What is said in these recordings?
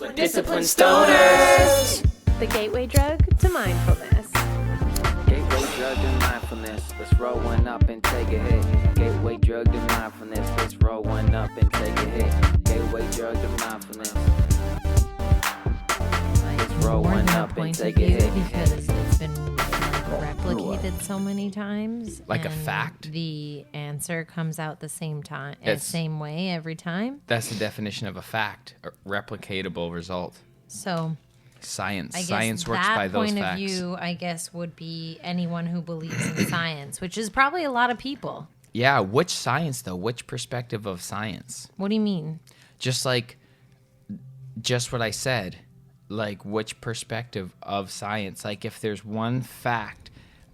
We're disciplined stoners. The gateway drug to mindfulness. Gateway drug to mindfulness. Let's roll one up and take a hit. Gateway drug to mindfulness. Let's roll one up and take a hit. Gateway drug to mindfulness. Let's roll one up and take a hit. Because it's been replicated so many times. Like a and fact? The answer comes out the same time, It's- same way every time. That's the definition of a fact, a replicatable result. So Science. I guess Science works that by those point facts. of view, I guess, would be anyone who believes in science, which is probably a lot of people. Yeah, which science though? Which perspective of science? What do you mean? Just what I said. Like which perspective of science? Like if there's one fact,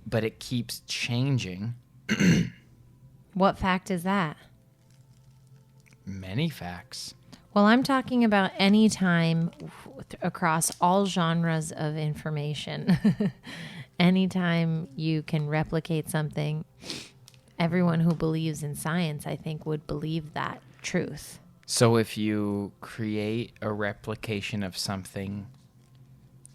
but it keeps changing. What fact is that? Many facts. Well, I'm talking about any time across all genres of information. Anytime you can replicate something, everyone who believes in science, I think, would believe that truth. So if you create a replication of something,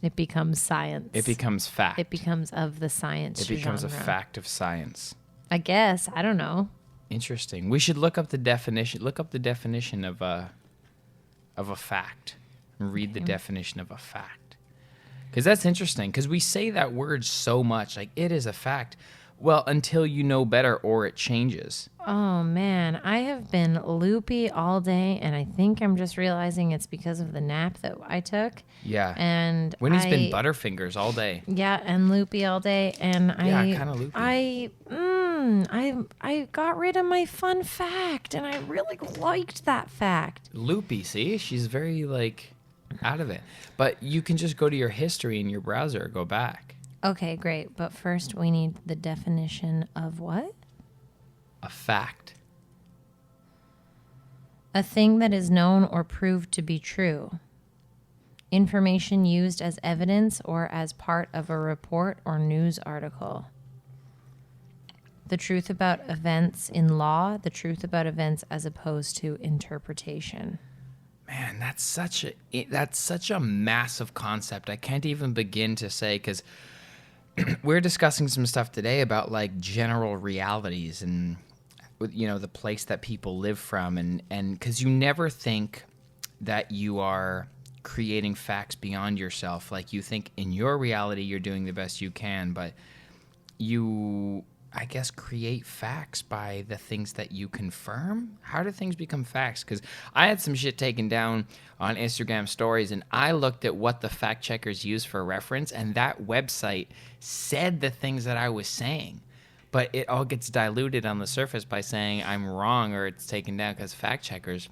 It becomes science. it becomes fact. It becomes of the science It becomes genre. a fact of science. I guess. I don't know. Interesting. We should look up the definition. Look up the definition of a fact. And read the definition of a fact. Because that's interesting. Because we say that word so much, like it is a fact. Well, until you know better or it changes. Oh, man. I have been loopy all day, and I think I'm just realizing it's because of the nap that I took. Yeah. And Winnie's been Butterfingers all day. Yeah, and loopy all day, and Yeah, kinda loopy. I got rid of my fun fact, and I really liked that fact. Loopy, see? She's very, out of it. But you can just go to your history in your browser or go back. Okay, great. But first, we need the definition of what? A fact. A thing that is known or proved to be true. Information used as evidence or as part of a report or news article. The truth about events in law, the truth about events as opposed to interpretation. Man, that's such a massive concept. I can't even begin to say, because we're discussing some stuff today about general realities and the place that people live from, and because you never think that you are creating facts beyond yourself. Like you think in your reality you're doing the best you can, but you, I guess, create facts by the things that you confirm. How do things become facts? Because I had some shit taken down on Instagram stories, and I looked at what the fact checkers use for reference, and that website said the things that I was saying. But it all gets diluted on the surface by saying I'm wrong or it's taken down because fact checkers.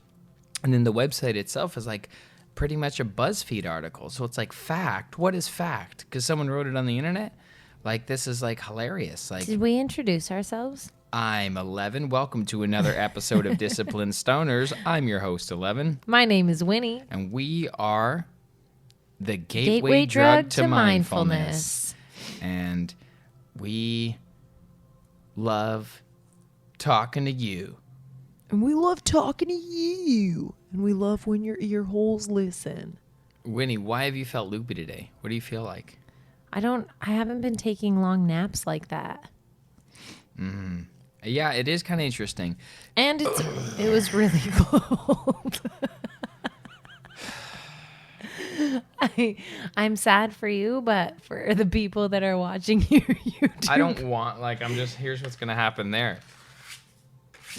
And then the website itself is pretty much a BuzzFeed article. So it's fact. What is fact? Because someone wrote it on the internet? This is hilarious. Did we introduce ourselves? I'm Ellevan. Welcome to another episode of Disciplined Stoners. I'm your host, Ellevan. My name is Winnie. And we are the gateway drug to mindfulness. And we love talking to you. And we love talking to you. And we love when your ear holes listen. Winnie, why have you felt loopy today? What do you feel like? I haven't been taking long naps like that. Yeah, it is kind of interesting. And it was really cold. I'm sad for you, but for the people that are watching your YouTube. I don't want, here's what's going to happen there.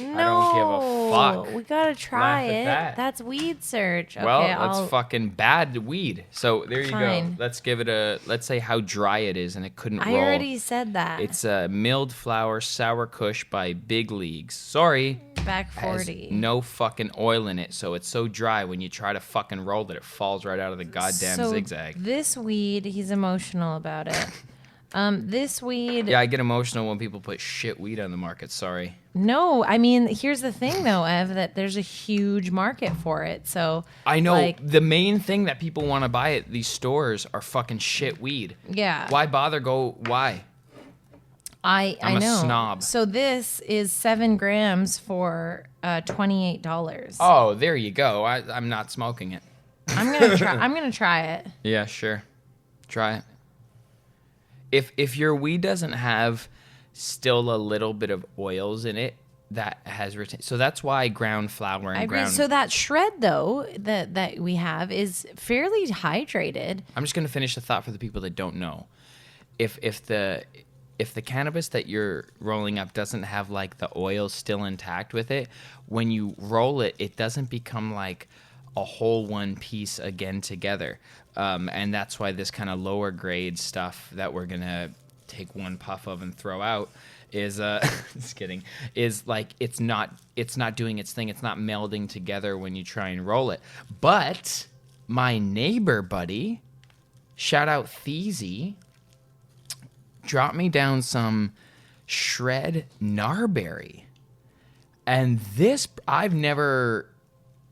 No, I don't give a fuck. We gotta try Laugh at it. that. That's weed search. Okay, Well, that's fucking bad weed. So there you Fine. go. Let's give it let's say how dry it is and it couldn't roll. I already said that. It's a milled flour sour kush by Big Leagues. Sorry. Back Has 40. no fucking oil in it, so it's so dry when you try to fucking roll it falls right out of the goddamn So zigzag. This weed, he's emotional about it. This weed. Yeah, I get emotional when people put shit weed on the market. Sorry. No, I mean, here's the thing, though, Ev, that there's a huge market for it. So I know the main thing that people want to buy at these stores are fucking shit weed. Yeah. Why bother? Why? I I'm know. a snob. So this is 7 grams for $28. Oh, there you go. I'm not smoking it. I'm gonna try it. Yeah, sure. Try it. If your weed doesn't have still a little bit of oils in it, that has retained. So that's why ground flour and I agree. ground. So that shred though that we have is fairly hydrated. I'm just gonna finish the thought for the people that don't know. If the cannabis that you're rolling up doesn't have like the oil still intact with it, when you roll it, it doesn't become like a whole one piece again together. And that's why this kind of lower grade stuff that we're gonna take one puff of and throw out is just kidding, is like it's not doing its thing. It's not melding together when you try and roll it. But my neighbor buddy, shout out Theezy, dropped me down some shred gnarberry. And this, I've never,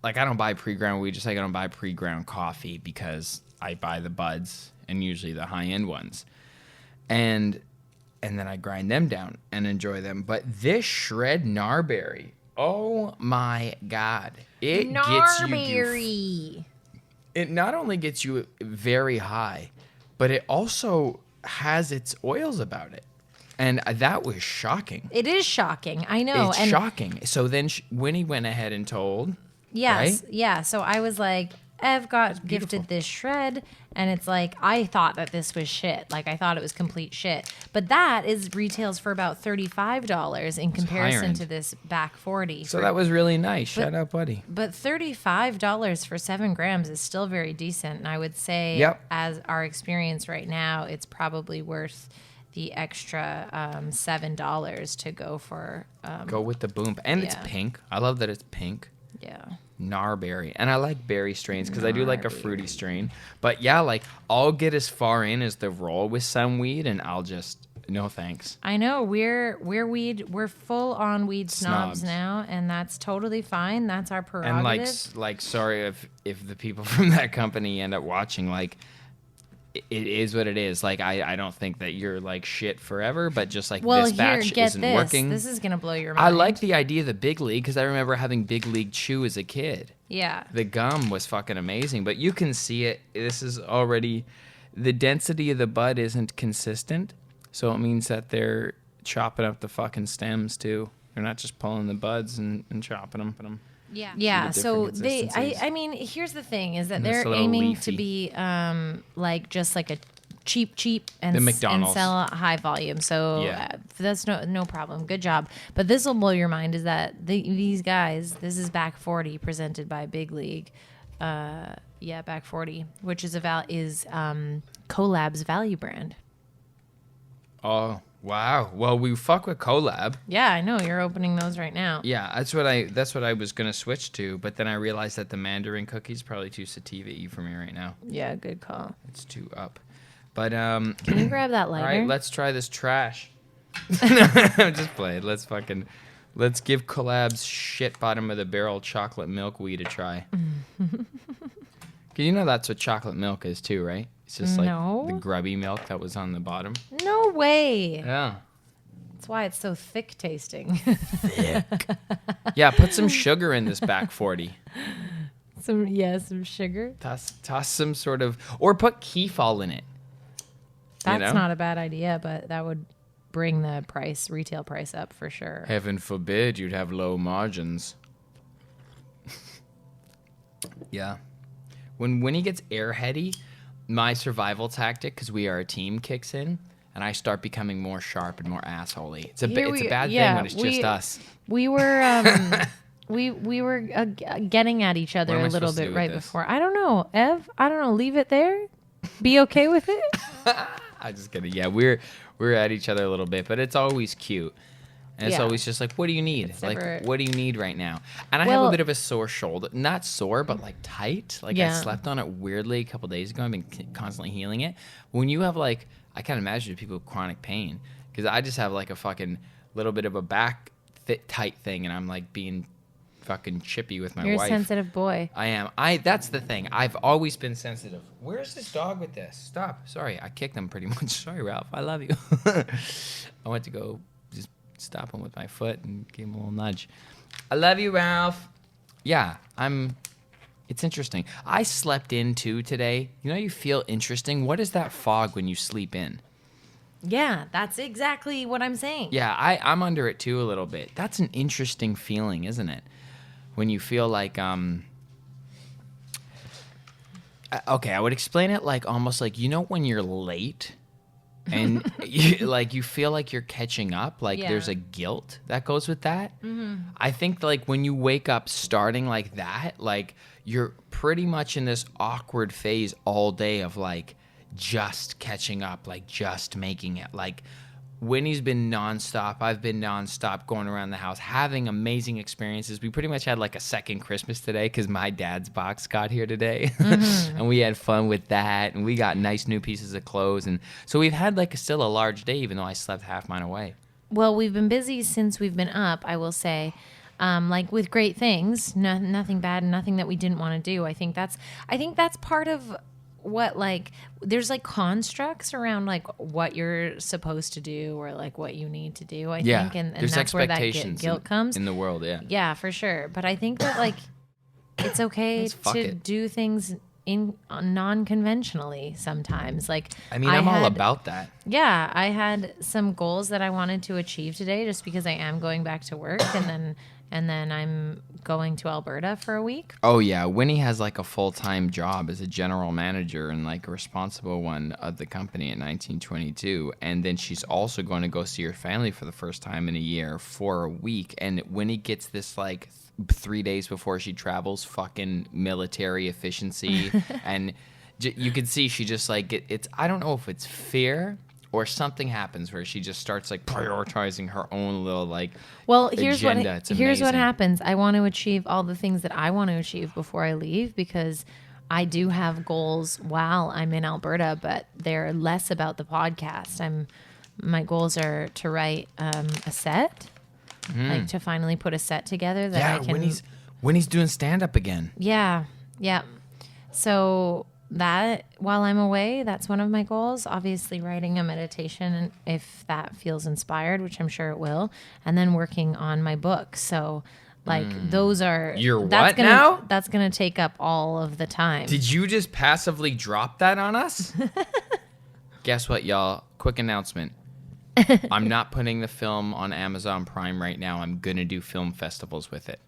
like, I don't buy pre-ground weed, just like I don't buy pre-ground coffee because I buy the buds and usually the high-end ones. And then I grind them down and enjoy them. But this shred gnarberry, oh my God. It gets you. It not only gets you very high, but it also has its oils about it. And that was shocking. It is shocking. I know. It's shocking. So then Winnie went ahead and told. Yes. Right? Yeah. So I was like, Ev got gifted this shred, and it's like, I thought that this was shit. Like, I thought it was complete shit. But that retails for about $35 in comparison to this back 40. So that was really nice. Shout out, buddy. But $35 for 7 grams is still very decent. And I would say, as our experience right now, it's probably worth the extra $7 to go for. Go with the boom. And it's pink. I love that it's pink. Yeah. Gnarberry. And I like berry strains because I do like a fruity strain. But yeah, like I'll get as far in as the roll with some weed and I'll just, no thanks. I know we're full on weed snobs now, and that's totally fine. That's our prerogative. And like sorry if the people from that company end up watching, like it is what it is. Like I don't think that you're like shit forever, but just like this batch isn't working. This is gonna blow your mind. I like the idea of the Big League because I remember having Big League Chew as a kid. Yeah. The gum was fucking amazing, but you can see it. This is already, the density of the bud isn't consistent, so it means that they're chopping up the fucking stems too. They're not just pulling the buds and chopping them. Yeah. So I mean, here's the thing: is that they're aiming to be like just like a cheap and sell a high volume. So that's no problem. Good job. But this will blow your mind: is that these guys? This is Back 40 presented by Big League. Back 40, which is Collab's value brand. Oh. Wow. Well, we fuck with Collab. Yeah, I know. You're opening those right now. Yeah, that's what I was gonna switch to, but then I realized that the Mandarin cookie's probably too sativa-y for me right now. Yeah, good call. It's too up. But can you grab that lighter? All right, let's try this trash. I'm just playing. Let's give Collab's shit bottom of the barrel chocolate milk weed a try. Cause you know that's what chocolate milk is too, right? It's just like the grubby milk that was on the bottom. No way. Yeah. That's why it's so thick tasting. Thick. Yeah, put some sugar in this Back 40. Some sugar. Toss some sort of, or put Keefall in it. That's not a bad idea, but that would bring the retail price up for sure. Heaven forbid you'd have low margins. Yeah. When he gets airheady, my survival tactic, because we are a team, kicks in, and I start becoming more sharp and more assholey. It's a bad thing when it's just us. We were we were getting at each other a little bit right before. I don't know, Ev. I don't know. Leave it there. Be okay with it. I'm just kidding. Yeah, we're at each other a little bit, but it's always cute. And it's always just like, what do you need? What do you need right now? And I have a bit of a sore shoulder. Not sore, but like tight. Like I slept on it weirdly a couple days ago. I've been constantly healing it. When you have like, I can't imagine people with chronic pain. Because I just have like a fucking little bit of a back tight thing. And I'm like being fucking chippy with my wife. You're a sensitive boy. I am. That's the thing. I've always been sensitive. Where's this dog with this? Stop. Sorry. I kicked him pretty much. Sorry, Ralph. I love you. I went to go stop him with my foot and give him a little nudge. I love you, Ralph. Yeah, I'm It's interesting. I slept in too today. You know, you feel interesting. What is that fog when you sleep in? Yeah, that's exactly what I'm saying. Yeah, I'm under it too a little bit. That's an interesting feeling, isn't it? When you feel like, okay, I would explain it like almost like, you know, when you're late and you feel like you're catching up, like there's a guilt that goes with that. I think like when you wake up starting like that, like you're pretty much in this awkward phase all day of like just catching up, like just making it. Like Winnie's been nonstop. I've been nonstop going around the house, having amazing experiences. We pretty much had like a second Christmas today because my dad's box got here today. And we had fun with that. And we got nice new pieces of clothes. And so we've had like still a large day, even though I slept half mine away. Well, we've been busy since we've been up, I will say. Like with great things, nothing bad, nothing that we didn't want to do. I think that's part of what, like, there's like constructs around like what you're supposed to do or like what you need to do. I think, and there's that's where that expectations guilt comes in the world. Yeah, for sure. But I think that like it's okay to do things in non-conventionally sometimes. Like, I mean, I'm all about that. Yeah, I had some goals that I wanted to achieve today just because I am going back to work and then I'm going to Alberta for a week. Oh yeah, Winnie has like a full-time job as a general manager and like a responsible one of the company at 1922, and then she's also going to go see her family for the first time in a year for a week. And Winnie gets this like 3 days before she travels, fucking military efficiency, and you can see she just like it's. I don't know if it's fear or something happens where she just starts like prioritizing her own little like agenda. Here's what happens. I want to achieve all the things that I want to achieve before I leave because I do have goals while I'm in Alberta, but they're less about the podcast. My goals are to write a set, like to finally put a set together that I can. Winnie's doing stand up again. Yeah. So that while I'm away, that's one of my goals. Obviously, writing a meditation if that feels inspired, which I'm sure it will, and then working on my book. So, like those are now? That's gonna take up all of the time. Did you just passively drop that on us? Guess what, y'all? Quick announcement. I'm not putting the film on Amazon Prime right now. I'm gonna do film festivals with it.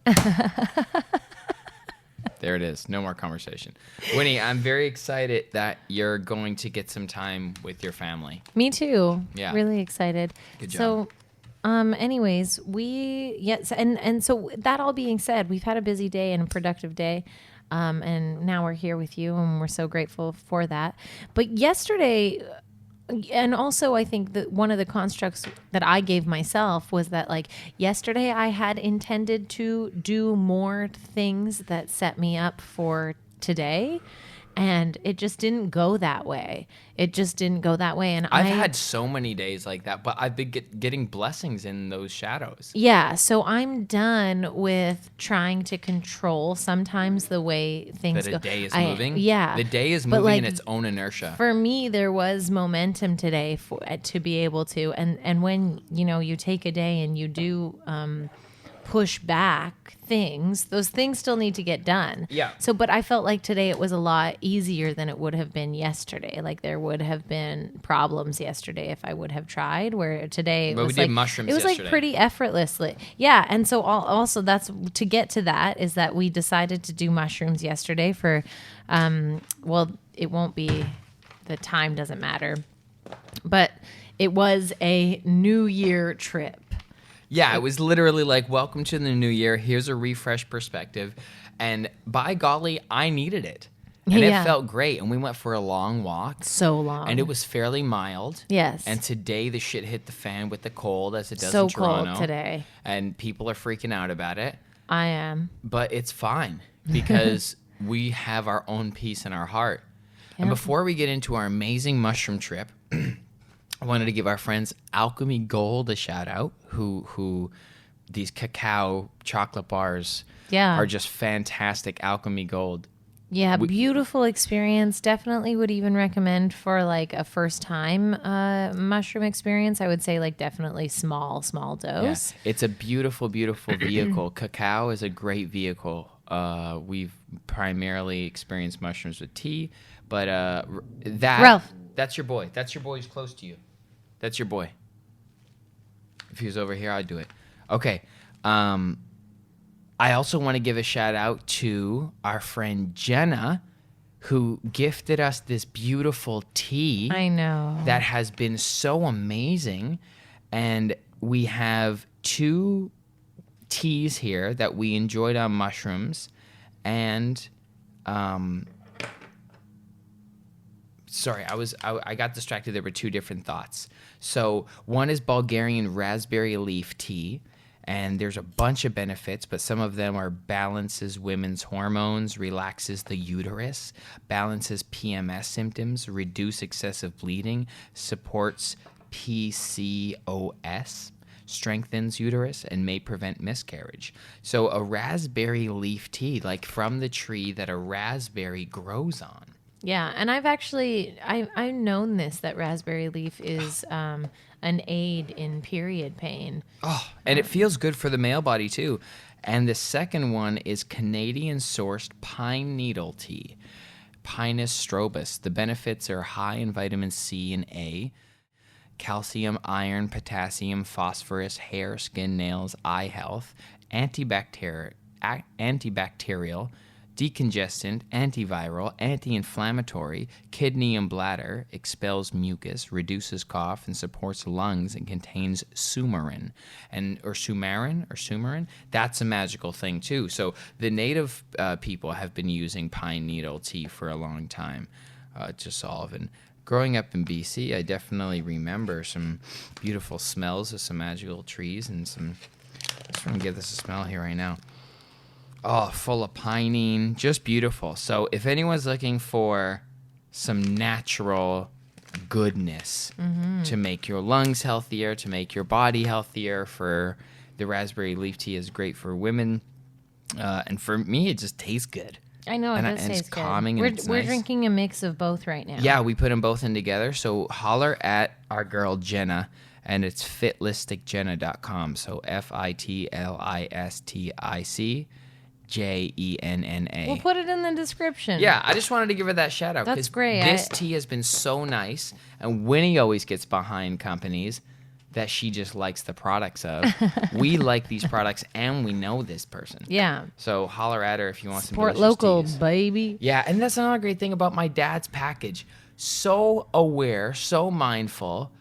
There it is. No more conversation. Winnie, I'm very excited that you're going to get some time with your family. Me too. Yeah. Really excited. Good job. So, anyways, and so that all being said, we've had a busy day and a productive day. And now we're here with you and we're so grateful for that. But yesterday, and also I think that one of the constructs that I gave myself was that like yesterday I had intended to do more things that set me up for today. And it just didn't go that way. And I've had so many days like that, but I've been getting blessings in those shadows. Yeah, so I'm done with trying to control sometimes the way things go. That a day is moving? Yeah. The day is But, moving in like, its own inertia. For me, there was momentum today to be able to. And when, you take a day and you do push back things, those things still need to get done. Yeah. So, but I felt like today it was a lot easier than it would have been yesterday. Like there would have been problems yesterday if I would have tried, where today But we did mushrooms yesterday. like pretty effortlessly. Yeah. And so also that's to get to that is that we decided to do mushrooms yesterday for, it won't be, the time doesn't matter, but it was a New Year trip. Yeah, it was literally like, welcome to the new year. Here's a refresh perspective. And by golly, I needed it. And it felt great. And we went for a long walk. So long. And it was fairly mild. Yes. And today the shit hit the fan with the cold as it does so in Toronto. cold today. And people are freaking out about it. I am. But it's fine because we have our own peace in our heart. Yeah. And before we get into our amazing mushroom trip, I wanted to give our friends Alchemy Gold a shout out, who these cacao chocolate bars are just fantastic. Alchemy Gold. Yeah, beautiful experience. Definitely would even recommend for like a first time mushroom experience. I would say like definitely small dose. Yeah. It's a beautiful, beautiful vehicle. Cacao is a great vehicle we've primarily experienced mushrooms with tea, but Ralph. that's your boy. That's your boy who's close to you. That's your boy. If he was over here, I'd do it. Okay. I also want to give a shout out to our friend Jenna, who gifted us this beautiful tea. I know. That has been so amazing. And we have 2 teas here that we enjoyed on mushrooms. And sorry, I got distracted. There were 2 different thoughts. So one is Bulgarian raspberry leaf tea. And there's a bunch of benefits, but some of them are balances women's hormones, relaxes the uterus, balances PMS symptoms, reduce excessive bleeding, supports PCOS, strengthens uterus, and may prevent miscarriage. So a raspberry leaf tea, like from the tree that a raspberry grows on. Yeah, and I've known this, that raspberry leaf is an aid in period pain. Oh, and it feels good for the male body too. And the second one is Canadian sourced pine needle tea, Pinus strobus. The benefits are high in vitamin C and A, calcium, iron, potassium, phosphorus, hair, skin, nails, eye health, antibacterial, decongestant, antiviral, anti-inflammatory, kidney and bladder, expels mucus, reduces cough, and supports lungs, and contains sumarin. Or sumarin. That's a magical thing too. So the native people have been using pine needle tea for a long time to solve. And growing up in BC, I definitely remember some beautiful smells of some magical trees and some. I'm just trying to give this a smell here right now. Oh, full of pinene, just beautiful. So if anyone's looking for some natural goodness to make your lungs healthier, to make your body healthier, the raspberry leaf tea is great for women. And for me, it just tastes good. I know, it does and taste it's calming good. and it's We're nice. drinking a mix of both right now. Yeah, we put them both in together. So holler at our girl Jenna, and it's fitlisticjenna.com. So FITLISTIC. JENNA. We'll put it in the description. Yeah, I just wanted to give her that shout out. That's great. This tea has been so nice, and Winnie always gets behind companies that she just likes the products of. We like these products, and we know this person. Yeah. So holler at her if you want Support some delicious local, teas. baby. Yeah, and that's another great thing about my dad's package. So aware, so mindful.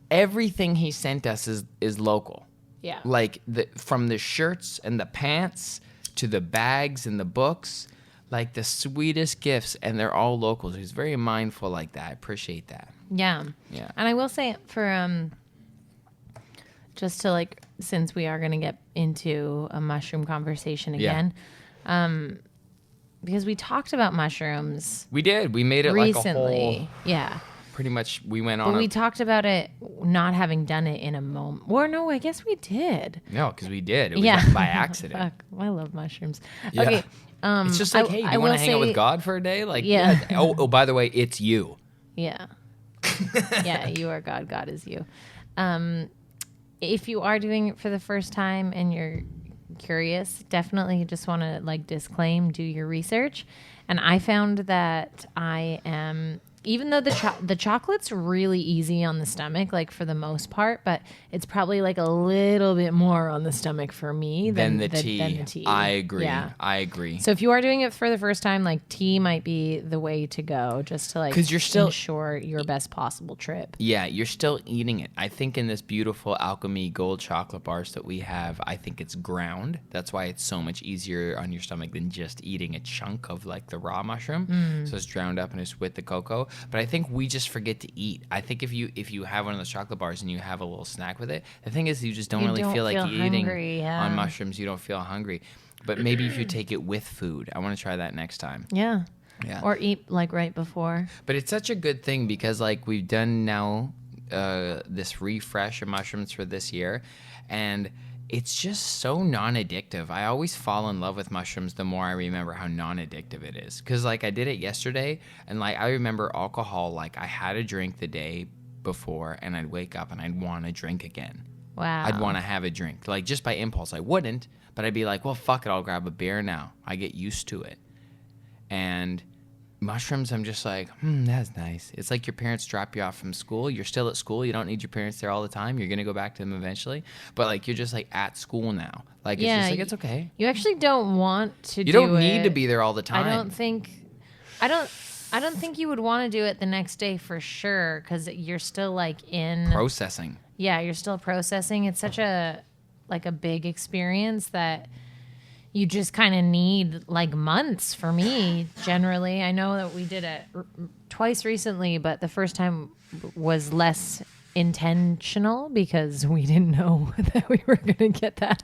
Everything he sent us is local. Yeah. Like from the shirts and the pants to the bags and the books, like the sweetest gifts, and they're all local. So he's very mindful like that. I appreciate that. Yeah. Yeah. And I will say for just to since we are going to get into a mushroom conversation again, because we talked about mushrooms We did. We made it recently. like a whole. Yeah. Pretty much, we went on. But we talked about it not having done it in a moment. Or no, I guess we did. No, because we did. It was Yeah. like by accident. Fuck, I love mushrooms. Yeah. Okay. It's just like, hey, do you want to hang out with God for a day? Like, Yeah. Oh, by the way, it's you. Yeah. Yeah, you are God. God is you. If you are doing it for the first time and you're curious, definitely just want to disclaim, do your research. And I found that I am, even though the chocolate's really easy on the stomach, for the most part, but it's probably a little bit more on the stomach for me than the tea. I agree. Yeah. I agree. So if you are doing it for the first time, tea might be the way to go, just to 'Cause you're still- ensure your best possible trip. Yeah, you're still eating it. I think in this beautiful Alchemy gold chocolate bars that we have, I think it's ground. That's why it's so much easier on your stomach than just eating a chunk of the raw mushroom. So it's drowned up and it's with the cocoa. But I think we just forget to eat. I think if you have one of those chocolate bars and you have a little snack with it, the thing is you just don't really feel like eating hungry, yeah. on mushrooms. You don't feel hungry. But maybe if you take it with food, I want to try that next time. Yeah. Yeah. Or eat right before. But it's such a good thing because we've done now this refresh of mushrooms for this year, and it's just so non-addictive. I always fall in love with mushrooms the more I remember how non-addictive it is. Because I did it yesterday, and I remember alcohol. I had a drink the day before, and I'd wake up and I'd want to drink again. Wow. I'd want to have a drink. Like, just by impulse. I wouldn't, but I'd be like, well, fuck it, I'll grab a beer now. I get used to it. And mushrooms, I'm just like, that's nice. It's like your parents drop you off from school. You're still at school. You don't need your parents there all the time. You're going to go back to them eventually. But, like, you're just, like, at school now. Like, it's just like, it's okay. You actually don't want to You do don't need it. to be there all the time. I don't think you would want to do it the next day for sure, because you're still, like, in... Processing. Yeah, you're still processing. It's such a big experience that you just kind of need like months for me generally. I know that we did it twice recently, but the first time was less intentional because we didn't know that we were going to get that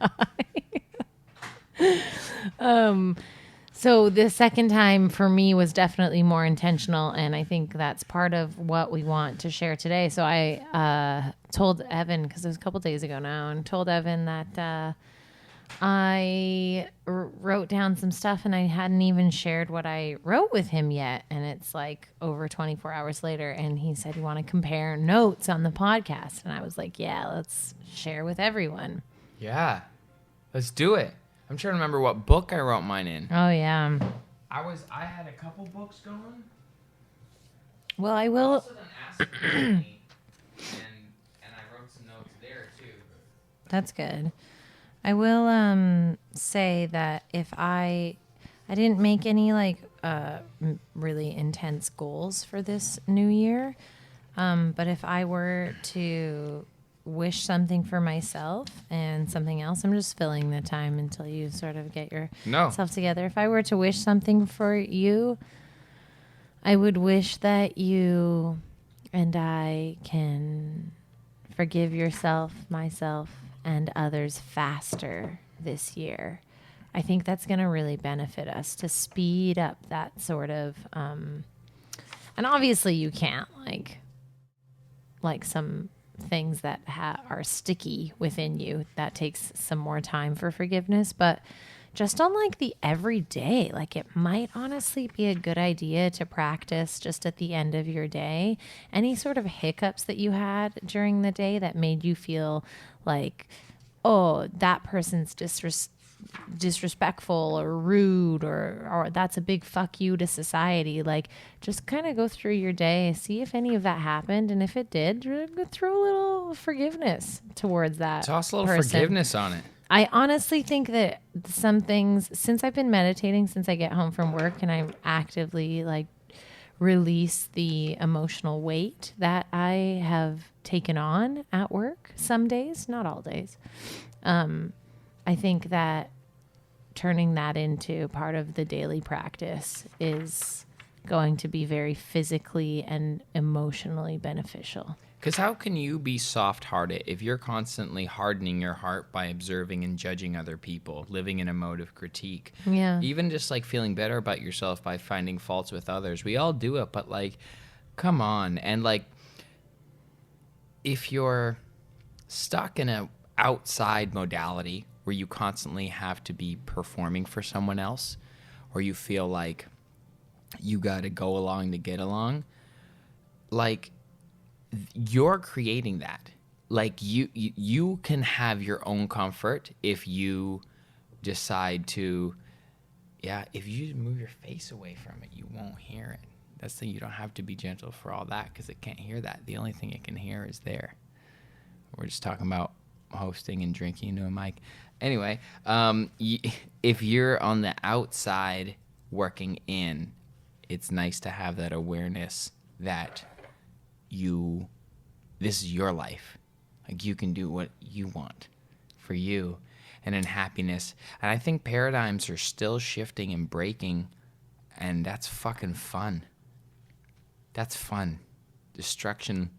high. So the second time for me was definitely more intentional, and I think that's part of what we want to share today. So I told Evan, because it was a couple days ago now, and told Evan that I wrote down some stuff and I hadn't even shared what I wrote with him yet. And it's like over 24 hours later, and he said, "You want to compare notes on the podcast?" And I was like, yeah, let's share with everyone. Yeah. Let's do it. I'm trying to remember what book I wrote mine in. Oh, yeah. I had a couple books going. Well, I will... Also done acid and I wrote some notes there too. That's good. I will say that if I didn't make any like really intense goals for this new year, but if I were to wish something for myself and something else, I'm just filling the time until you sort of get yourself together. If I were to wish something for you, I would wish that you and I can forgive yourself, myself, and others faster this year. I think that's going to really benefit us to speed up that sort of, and obviously you can't like some things that are sticky within you. That takes some more time for forgiveness, but just on like the everyday, like it might honestly be a good idea to practice just at the end of your day. Any sort of hiccups that you had during the day that made you feel like, oh, that person's disrespectful or rude or that's a big fuck you to society. Like, just kind of go through your day, see if any of that happened, and if it did, throw a little forgiveness towards that. Toss a little forgiveness on it. I honestly think that some things, since I've been meditating since I get home from work, and I actively like release the emotional weight that I have taken on at work some days, not all days. I think that turning that into part of the daily practice is going to be very physically and emotionally beneficial. Because how can you be soft-hearted if you're constantly hardening your heart by observing and judging other people, living in a mode of critique? Yeah. Even just like feeling better about yourself by finding faults with others. We all do it, but like, come on. And like, if you're stuck in a outside modality where you constantly have to be performing for someone else, or you feel like you got to go along to get along, like, you're creating that. Like, you can have your own comfort if you decide to, if you move your face away from it, you won't hear it. That's the thing. You don't have to be gentle for all that because it can't hear that. The only thing it can hear is there. We're just talking about hosting and drinking into a mic. Anyway, if you're on the outside working in, it's nice to have that awareness that this is your life. Like, you can do what you want for you and in happiness. And I think paradigms are still shifting and breaking, and that's fucking fun. That's fun. Destruction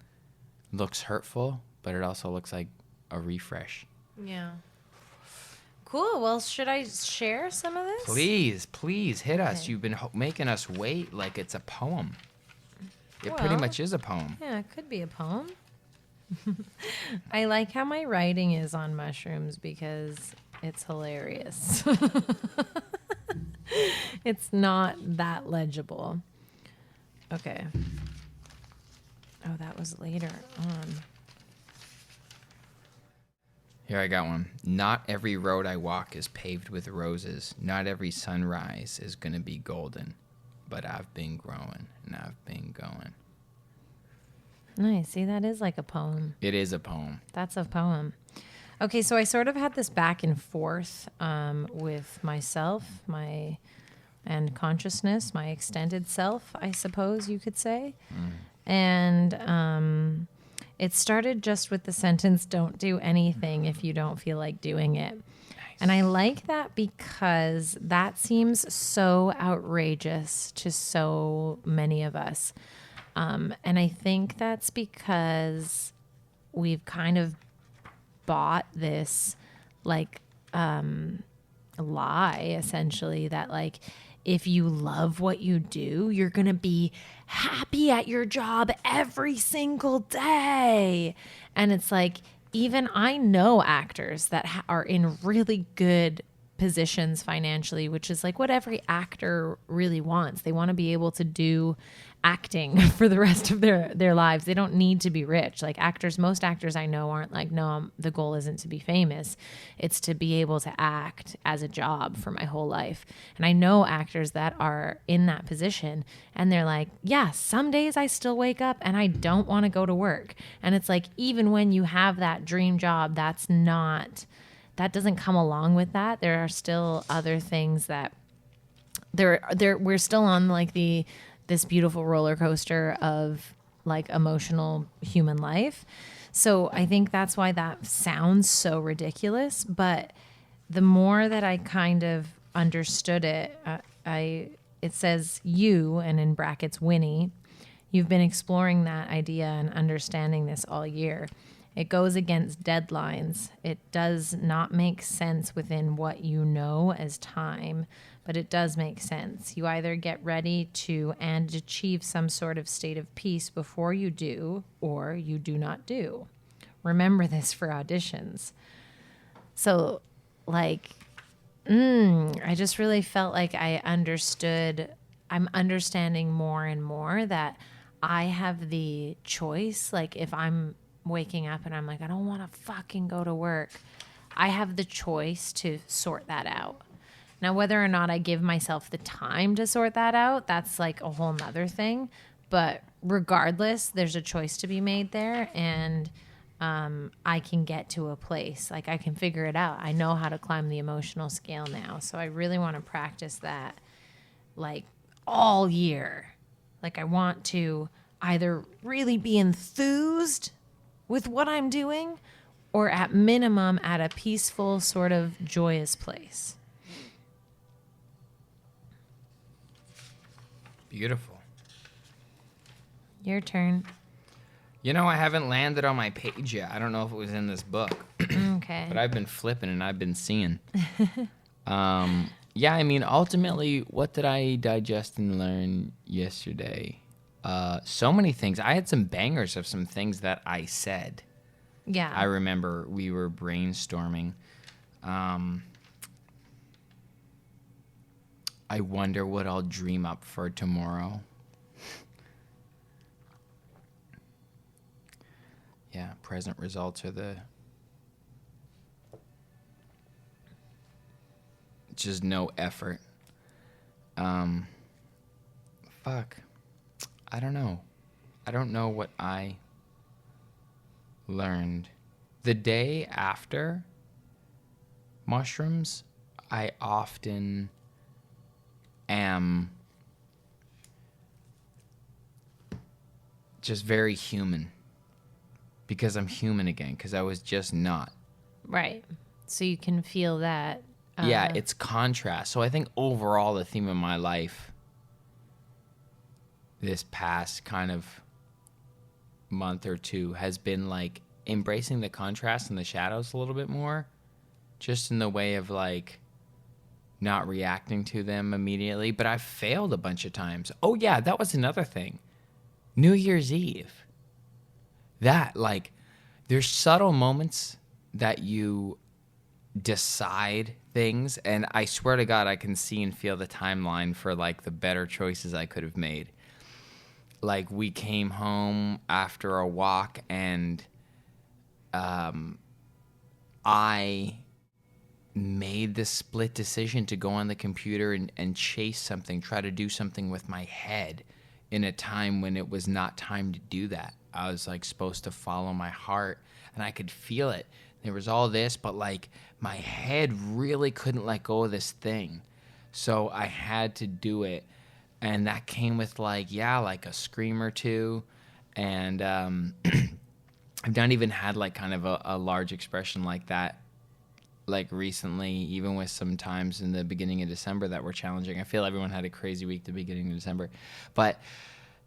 looks hurtful, but it also looks like a refresh. Yeah. Cool. Well, should I share some of this? Please hit us. You've been making us wait like it's a poem. It pretty much is a poem. Yeah, it could be a poem. I like how my writing is on mushrooms because it's hilarious. It's not that legible. Okay. Oh, that was later on. Here, I got one. Not every road I walk is paved with roses. Not every sunrise is going to be golden. But I've been growing and I've been going. Nice. See, that is like a poem. It is a poem. That's a poem. Okay, so I sort of had this back and forth with myself, and consciousness, my extended self, I suppose you could say. And it started just with the sentence, don't do anything if you don't feel like doing it. Nice. And I like that because that seems so outrageous to so many of us. And I think that's because we've kind of bought this like lie, essentially, that like if you love what you do, you're going to be happy at your job every single day. And it's like, even I know actors that are in really good positions financially, which is like what every actor really wants. They want to be able to do acting for the rest of their lives. They don't need to be rich. Like most actors I know aren't like, no, the goal isn't to be famous. It's to be able to act as a job for my whole life. And I know actors that are in that position and they're like, yeah, some days I still wake up and I don't want to go to work. And it's like, even when you have that dream job, that doesn't come along with that. There are still other things that we're still on like this beautiful roller coaster of like emotional human life. So I think that's why that sounds so ridiculous. But the more that I kind of understood it, it says you, and in brackets, Winnie, you've been exploring that idea and understanding this all year. It goes against deadlines. It does not make sense within what you know as time, but it does make sense. You either get ready to and achieve some sort of state of peace before you do, or you do not do. Remember this for auditions. So, like, I just really felt like I'm understanding more and more that I have the choice. Like, if I'm waking up and I'm like, I don't want to fucking go to work, I have the choice to sort that out. Now, whether or not I give myself the time to sort that out, that's like a whole nother thing. But regardless, there's a choice to be made there, and I can get to a place. Like, I can figure it out. I know how to climb the emotional scale now. So I really want to practice that like all year. Like, I want to either really be enthused with what I'm doing, or at minimum at a peaceful, sort of joyous place. Beautiful. Your turn. You know, I haven't landed on my page yet. I don't know if it was in this book. Okay. But I've been flipping and I've been seeing. Yeah, I mean, ultimately, what did I digest and learn yesterday? So many things. I had some bangers of some things that I said. Yeah. I remember we were brainstorming. I wonder what I'll dream up for tomorrow. Yeah, present results are just no effort. Fuck. I don't know. I don't know what I learned. The day after mushrooms, I often am just very human, because I'm human again, because I was just not. Right. So you can feel that. Yeah, it's contrast. So I think overall the theme of my life this past kind of month or two has been like embracing the contrast and the shadows a little bit more, just in the way of like not reacting to them immediately. But I've failed a bunch of times. Oh yeah, that was another thing. New Year's Eve. That, like, there's subtle moments that you decide things, and I swear to God, I can see and feel the timeline for like the better choices I could have made. Like, we came home after a walk, and I made the split decision to go on the computer and chase something, try to do something with my head in a time when it was not time to do that. I was like supposed to follow my heart, and I could feel it. There was all this, but like my head really couldn't let go of this thing. So I had to do it. And that came with like a scream or two. And I've not even had like kind of a large expression like that like recently, even with some times in the beginning of December that were challenging. I feel everyone had a crazy week the beginning of December. But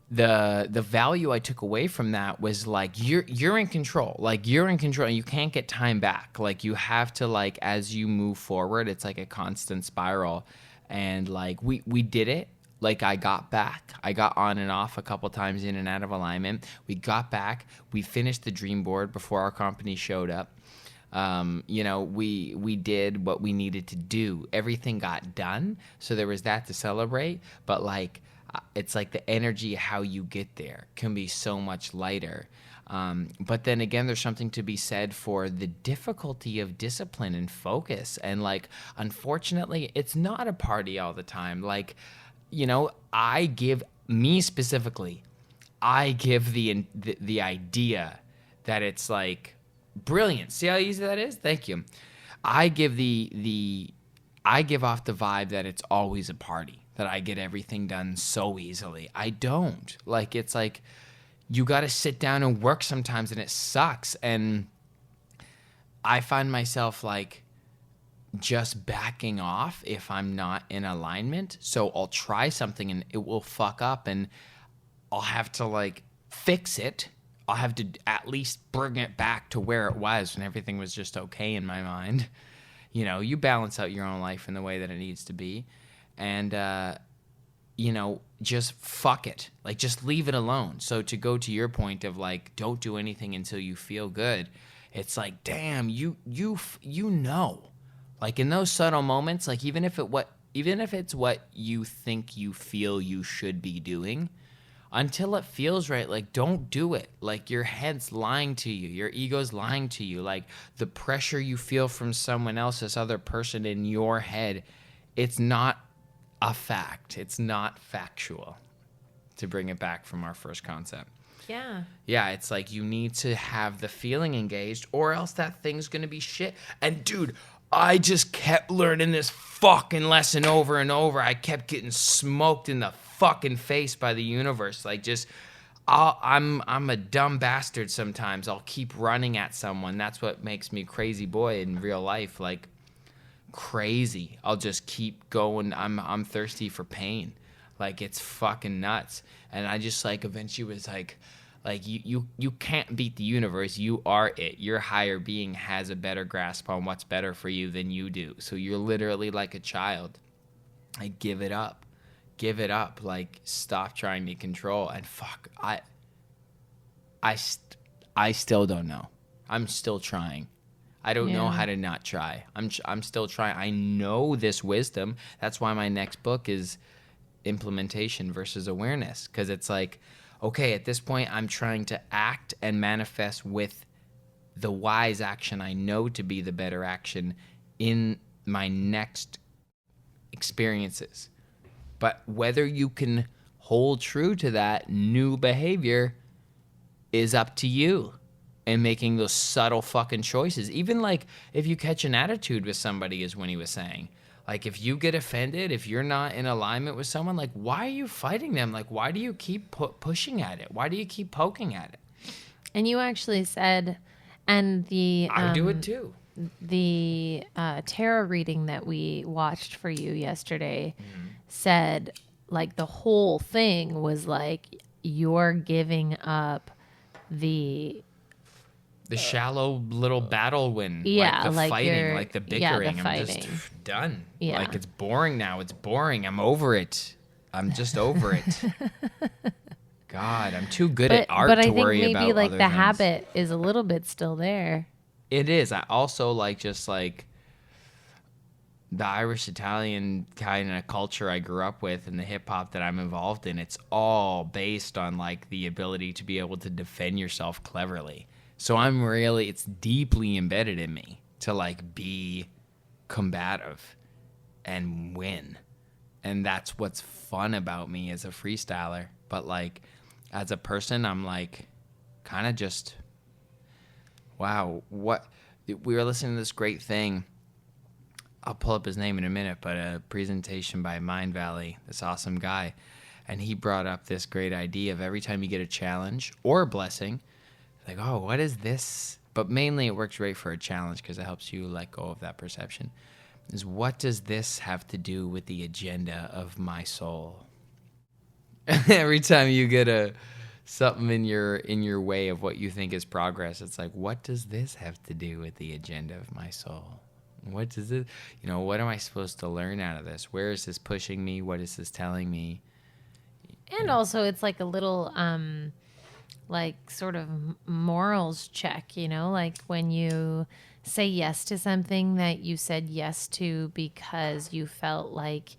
the value I took away from that was like you're in control. Like you're in control and you can't get time back. Like you have to, like, as you move forward, it's like a constant spiral. And like we did it. Like I got back. I got on and off a couple times in and out of alignment. We got back. We finished the dream board before our company showed up. We did what we needed to do. Everything got done. So there was that to celebrate. But like, it's like the energy, how you get there can be so much lighter. But then again, there's something to be said for the difficulty of discipline and focus. And like, unfortunately, it's not a party all the time. Like, I give the idea that it's like brilliant. See how easy that is? Thank you. I give off the vibe that it's always a party, that I get everything done so easily. I don't. Like, it's like you got to sit down and work sometimes, and it sucks. And I find myself like just backing off if I'm not in alignment. So I'll try something and it will fuck up, and I'll have to like fix it. I'll have to at least bring it back to where it was when everything was just okay in my mind. You balance out your own life in the way that it needs to be. And, just fuck it. Like, just leave it alone. So to go to your point of like, don't do anything until you feel good. It's like, damn, you know. Like in those subtle moments, like even if it's what you think you feel you should be doing, until it feels right, like don't do it. Like your head's lying to you, your ego's lying to you. Like the pressure you feel from someone else, this other person in your head, it's not a fact. It's not factual. To bring it back from our first concept. Yeah. Yeah, it's like you need to have the feeling engaged, or else that thing's gonna be shit. And dude, I just kept learning this fucking lesson over and over. I kept getting smoked in the fucking face by the universe. Like, just, I'm a dumb bastard sometimes. I'll keep running at someone. That's what makes me crazy boy in real life. Like, crazy. I'll just keep going. I'm thirsty for pain. Like, it's fucking nuts. And I just, like, eventually was like you can't beat the universe. You are it. Your higher being has a better grasp on what's better for you than you do. So you're literally like a child. Like, give it up. Give it up. Like, stop trying to control. And fuck, I still don't know. I'm still trying. I don't know how to not try. I'm still trying. I know this wisdom. That's why my next book is implementation versus awareness. Because it's like, okay, at this point, I'm trying to act and manifest with the wise action I know to be the better action in my next experiences. But whether you can hold true to that new behavior is up to you, and making those subtle fucking choices. Even like if you catch an attitude with somebody, as Winnie was saying. Like, if you get offended, if you're not in alignment with someone, like, why are you fighting them? Like, why do you keep pushing at it? Why do you keep poking at it? And you actually said, and I do it too. The tarot reading that we watched for you yesterday said, like, the whole thing was like, you're giving up the shallow little battle win. Yeah, like the like fighting, like the bickering. the I'm just done. Yeah. Like, it's boring now. It's boring. I'm over it. I'm just over it. God, I'm too good at art to worry about. But I think maybe like other the things. habit is a little bit still there. It is. I also like just like the Irish Italian kind of culture I grew up with and the hip hop that I'm involved in. It's all based on like the ability to be able to defend yourself cleverly. So it's deeply embedded in me to like be combative and win. And that's what's fun about me as a freestyler. But like as a person, I'm like kind of just, wow, what we were listening to this great thing. I'll pull up his name in a minute, but a presentation by Mind Valley, this awesome guy. And he brought up this great idea of every time you get a challenge or a blessing, like, oh, what is this? But mainly it works great for a challenge because it helps you let go of that perception. Is what does this have to do with the agenda of my soul? Every time you get something in your way of what you think is progress, it's like, what does this have to do with the agenda of my soul? What does it, what am I supposed to learn out of this? Where is this pushing me? What is this telling me? And also it's like a little like sort of morals check, like when you say yes to something that you said yes to because you felt like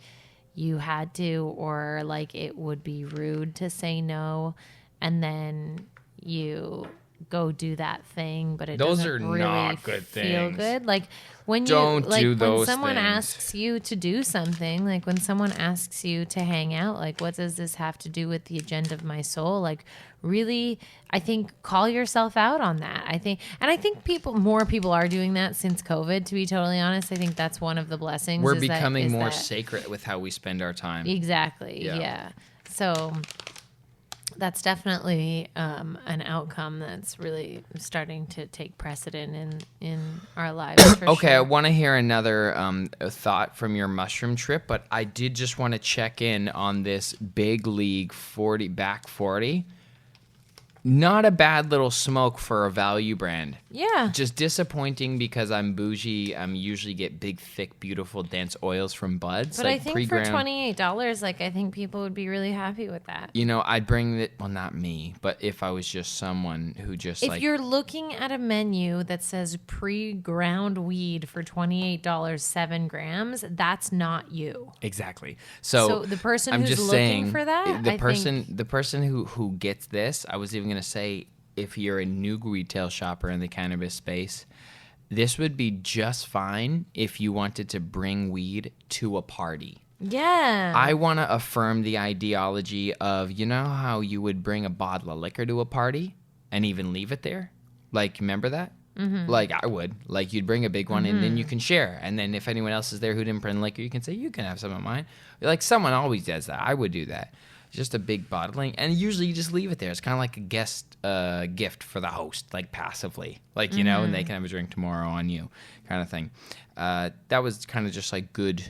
you had to, or like it would be rude to say no, and then you go do that thing, but it Those doesn't are really not good feel things. good. Like when Don't do when those someone things. asks you to do something, like when someone asks you to hang out, like what does this have to do with the agenda of my soul? Like really, I think call yourself out on that. I think more people are doing that since COVID, to be totally honest. I think that's one of the blessings. We're is becoming more that, sacred with how we spend our time. exactly. Yeah. Yeah. So that's definitely an outcome that's really starting to take precedent in our lives. For Okay, sure. I want to hear another thought from your mushroom trip, but I did just want to check in on this big league 40. Not a bad little smoke for a value brand. Yeah. Just disappointing because I'm bougie. I usually get big, thick, beautiful, dense oils from buds. But like I think pre-ground. for $28, like I think people would be really happy with that. I'd bring it. Well, not me, but if I was just someone who just If like. you're looking at a menu that says pre-ground weed for $28, 7 grams, that's not you. Exactly. So the person I'm who's just looking saying, for that, the I person think- the person who gets this, I was even gonna say, if you're a new retail shopper in the cannabis space, this would be just fine if you wanted to bring weed to a party. Yeah. I want to affirm the ideology of, how you would bring a bottle of liquor to a party and even leave it there? Like, remember that? Mm-hmm. Like, I would. Like, you'd bring a big one and then you can share. And then if anyone else is there who didn't bring liquor, you can say, you can have some of mine. Like, someone always does that. I would do that. Just a big bottling. And usually you just leave it there. It's kind of like a guest gift for the host, like passively. Like, and they can have a drink tomorrow on you kind of thing. That was kind of just like good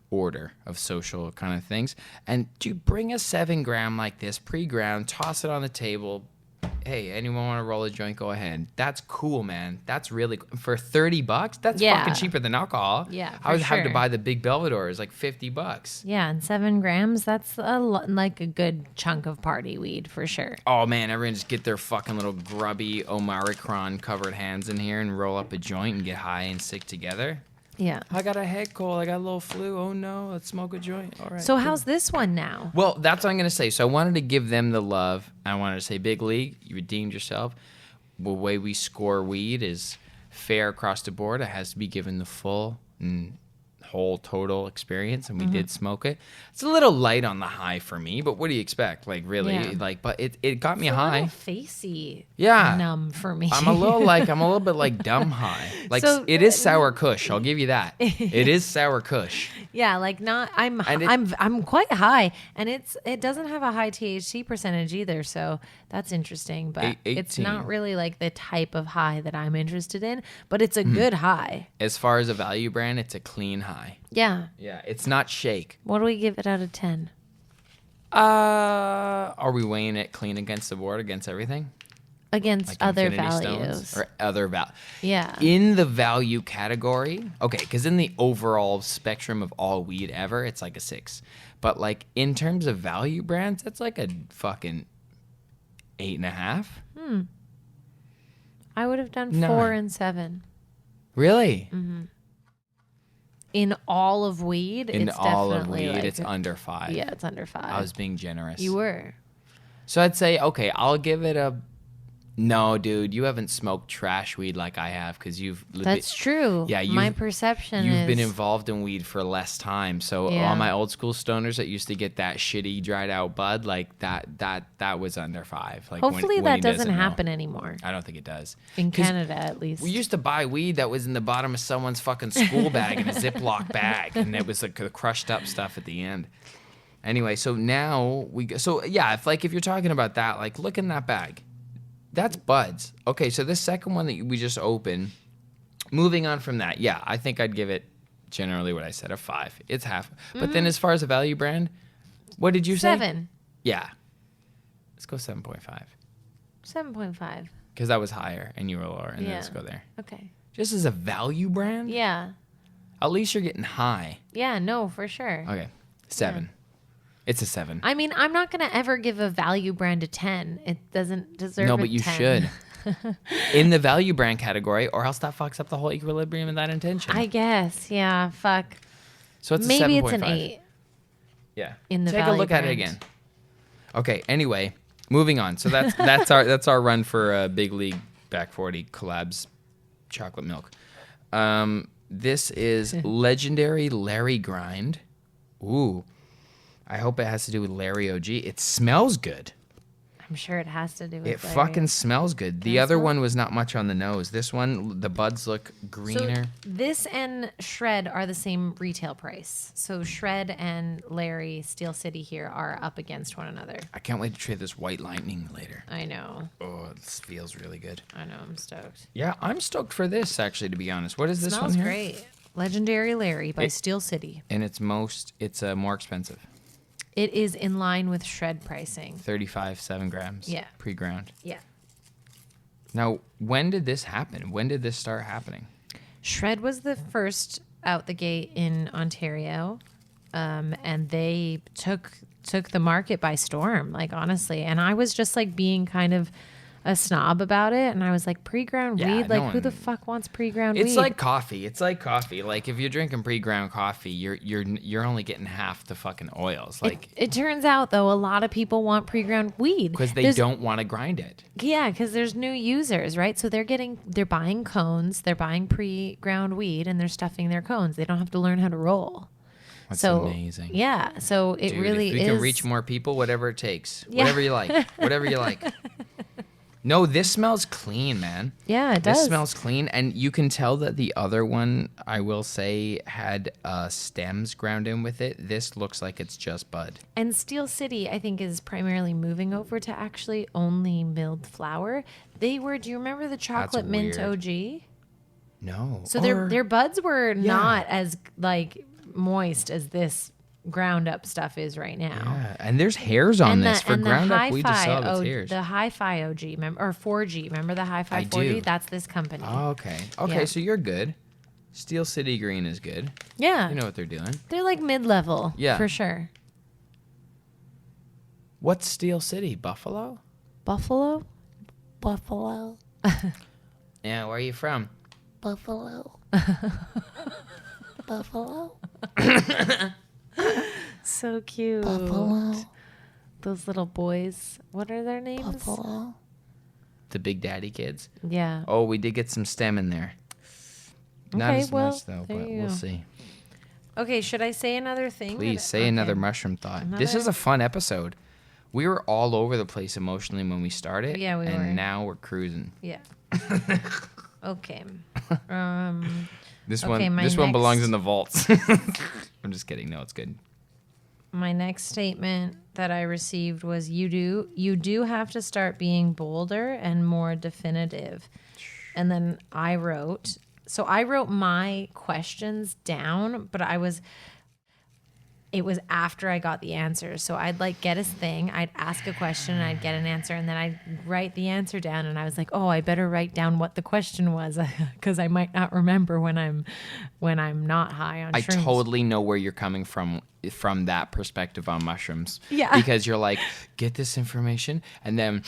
order of social kind of things. And to bring a 7 gram like this pre-ground, toss it on the table. Hey, anyone want to roll a joint? Go ahead. That's cool, man. That's really for $30. That's Yeah. fucking cheaper than alcohol. Yeah, I would for have to sure. buy the big Belvedere. Like $50. Yeah, and 7 grams, that's like a good chunk of party weed for sure. Oh man, everyone just get their fucking little grubby Omicron covered hands in here and roll up a joint and get high and sick together. Yeah. I got a head cold. I got a little flu. Oh no, let's smoke a joint. All right. So how's this one now? Well, that's what I'm going to say. So I wanted to give them the love. I wanted to say, Big League, you redeemed yourself. The way we score weed is fair across the board. It has to be given the full and whole total experience, and we did smoke it. It's a little light on the high for me, but what do you expect? Like, really? Yeah. But it got me It's a high. little facey. Yeah. Numb for me. I'm a little bit like dumb high. Like, So- it is sour kush. I'll give you that. It is sour kush. Yeah, like not. I'm quite high, and it doesn't have a high THC percentage either. So that's interesting. But it's 18. not really like the type of high that I'm interested in. But it's a good high. As far as a value brand, it's a clean high. Yeah. Yeah, it's not shake. What do we give it out of 10? Are we weighing it clean against the board, against everything? Against Like other Infinity values. Stones or other value? Yeah. In the value category, okay, because in the overall spectrum of all weed ever, it's like a 6. But like in terms of value brands, that's like a fucking 8.5. I would have done No. 4 and 7. Really? In all of weed, In it's all of definitely weed, like, it's under 5. yeah, it's under 5. I was being generous. You were. So I'd say, okay, I'll give it a No, dude, you haven't smoked trash weed like I have because That's true. Yeah, my perception You've is been involved in weed for less time. So Yeah. all my old school stoners that used to get that shitty dried out bud, like that was under 5. Like hopefully when that he doesn't know. happen anymore I don't think it does. in 'Cause Canada, at least. We used to buy weed that was in the bottom of someone's fucking school bag in a Ziploc bag, and it was like the crushed up stuff at the end. Anyway, so now if you're talking about that, like look in that bag. That's buds. Okay, so this second one that we just opened, moving on from that, yeah, I think I'd give it generally what I said, a 5. It's half. But then as far as a value brand, what did you say? 7. Yeah. Let's go 7.5. 7.5. Because that was higher and you were lower, and then Yeah. let's go there. Okay. Just as a value brand? Yeah. At least you're getting high. Yeah, no, for sure. Okay, 7. It's a 7. I mean, I'm not going to ever give a value brand a 10. It doesn't deserve No, a but you 10. should. In the value brand category, or else that fucks up the whole equilibrium of that intention. I guess. Yeah, fuck. So it's Maybe a it's 7.5. an 8. Yeah. In the Take a value look at it brand. again. Okay, anyway, moving on. So that's our run for Big League Back 40 collabs chocolate milk. This is Legendary Larry Grind. Ooh. I hope it has to do with Larry OG. It smells good. I'm sure it has to do with It Larry. fucking smells good. The Can I other smell one was not much on the nose. This one, the buds look greener. So this and Shred are the same retail price. So Shred and Larry Steel City here are up against one another. I can't wait to try this White Lightning later. I know. Oh, this feels really good. I know. I'm stoked. Yeah, I'm stoked for this, actually, to be honest. What is this Smells one here? great. Legendary Larry by Steel City. And it's more expensive. It is in line with Shred pricing. 35, 7 grams. Yeah. Pre-ground. Yeah. Now, when did this happen? When did this start happening? Shred was the first out the gate in Ontario, and they took the market by storm, like honestly. And I was just like being kind of a snob about it, and I was like, pre-ground Yeah, weed? Like, no who the one- fuck wants pre-ground weed? It's like coffee. It's like coffee. Like if you're drinking pre-ground coffee, you're only getting half the fucking oils. Like It turns out though, a lot of people want pre-ground weed because they There's- don't want to grind it. Yeah, because there's new users, right? So they're buying cones, they're buying pre-ground weed, and they're stuffing their cones. They don't have to learn how to roll. That's So amazing. yeah, so it Dude, really if we is. can reach more people, whatever it takes. Yeah. Whatever you like. Whatever you like. No, this smells clean, man. Yeah, it does. This smells clean, and you can tell that the other one, I will say, had stems ground in with it. This looks like it's just bud. And Steel City, I think, is primarily moving over to actually only milled flour. Do you remember the chocolate mint weird. OG? No. So Or- their buds were Yeah. not as like moist as this ground up stuff is right now. Yeah, and there's hairs on this. For ground up weed to sell, it's hairs. The Hi-Fi OG, or 4G. Remember the Hi-Fi I 4G? do. That's this company. Oh, okay. Okay, Yeah. so you're good. Steel City Green is good. Yeah. You know what they're doing. They're like mid-level. Yeah. For sure. What's Steel City? Buffalo? Buffalo? Buffalo. Yeah, where are you from? Buffalo. Buffalo. So cute. Buffalo. Those little boys. What are their names? Buffalo. The Big Daddy kids. Yeah. Oh, we did get some stem in there. Not Okay, as well, much though, there but you we'll go. see. Okay, should I say another thing? Please say another mushroom thought. This is Another- a fun episode. We were all over the place emotionally when we started. Yeah, we and were. now we're cruising. Yeah. Okay. This Okay, one my this one belongs next- in the vaults. I'm just kidding. No, it's good. My next statement that I received was you do have to start being bolder and more definitive. And then I wrote my questions down, but it was after I got the answers. So I'd like get a thing, I'd ask a question and I'd get an answer, and then I'd write the answer down, and I was like, oh, I better write down what the question was because I might not remember when I'm not high on I shrooms. totally know where you're coming from. from that perspective on mushrooms. Yeah. Because you're like, get this information, and then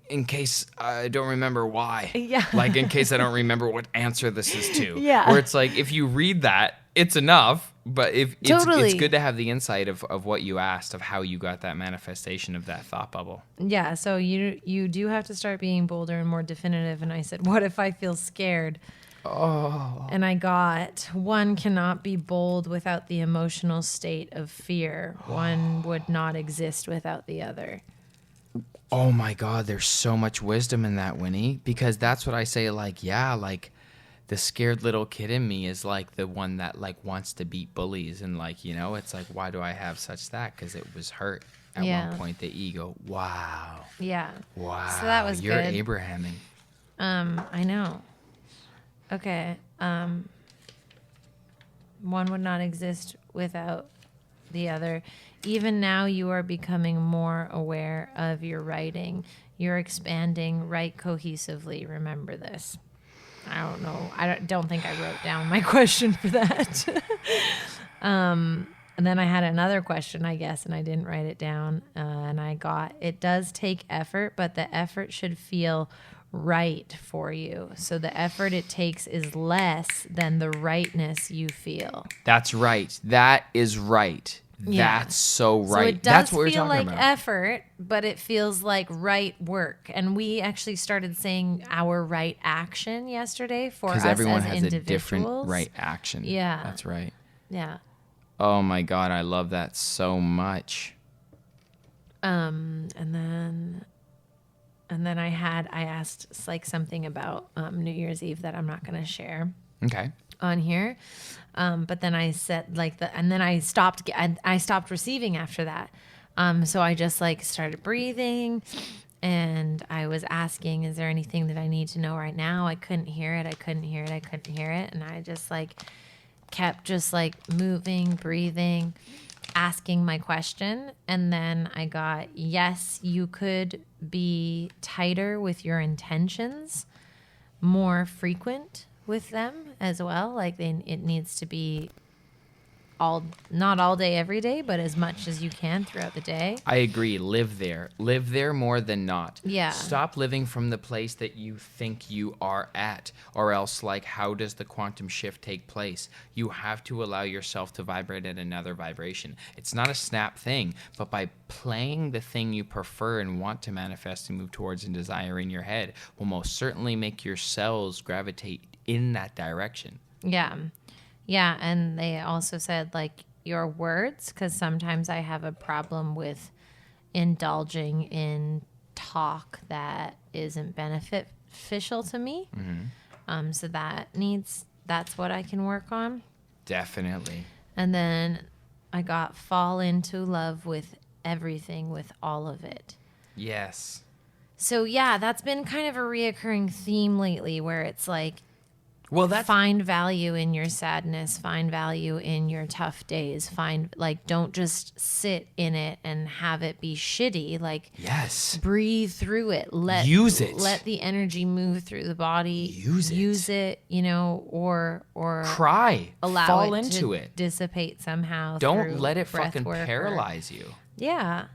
in case I don't remember why. Yeah. Like, in case I don't remember what answer this is to. Yeah. Where it's like, if you read that, it's enough. But if it's Totally. good to have the insight of what you asked, of how you got that manifestation of that thought bubble. Yeah, so you do have to start being bolder and more definitive. And I said, what if I feel scared? Oh. And I got, one cannot be bold without the emotional state of fear. One would not exist without the other. Oh my God, there's so much wisdom in that, Winnie. Because that's what I say, like, yeah, like, the scared little kid in me is like the one that like wants to beat bullies, and like, you know, it's like, why do I have such that? Because it was hurt at one point, the ego. Wow. Yeah. Wow. So that was You're good. Abrahaming. I know. Okay. One would not exist without the other. Even now you are becoming more aware of your writing. You're expanding, write cohesively. Remember this. I don't know. I don't think I wrote down my question for that. And then I had another question, I guess, and I didn't write it down. And I got, it does take effort, but the effort should feel right for you. So the effort it takes is less than the rightness you feel. That's right. That is right. Yeah. That's so right. So it does That's what we're feel talking like about. effort, but it feels like right work. And we actually started saying our right action yesterday for us Because everyone as has individuals. a different right action. Yeah. That's right. Yeah. Oh my God, I love that so much. And then I asked like something about New Year's Eve that I'm not going to share Okay. on here. But then I said and then I stopped receiving after that. So I just like started breathing, and I was asking, is there anything that I need to know right now? I couldn't hear it. And I just like kept just like moving, breathing, asking my question. And then I got, yes, you could be tighter with your intentions, more frequent with them as well. Like it needs to be not all day, every day, but as much as you can throughout the day. I agree. Live there more than not. Yeah. Stop living from the place that you think you are at, or else, like, how does the quantum shift take place? You have to allow yourself to vibrate at another vibration. It's not a snap thing, but by playing the thing you prefer and want to manifest and move towards and desire in your head will most certainly make your cells gravitate in that direction. Yeah. Yeah. And they also said, like, your words, because sometimes I have a problem with indulging in talk that isn't beneficial to me. Mm-hmm. So that's what I can work on. Definitely. And then I got fall into love with everything, with all of it. Yes. So yeah, that's been kind of a reoccurring theme lately, where it's like, Well, that's find value in your sadness, find value in your tough days, don't just sit in it and have it be shitty. Like, yes. breathe through it. Use it. Let the energy move through the body. Use it. Or Cry. allow Fall it into to it. dissipate somehow. Don't through let it breath fucking work or- paralyze you. Yeah.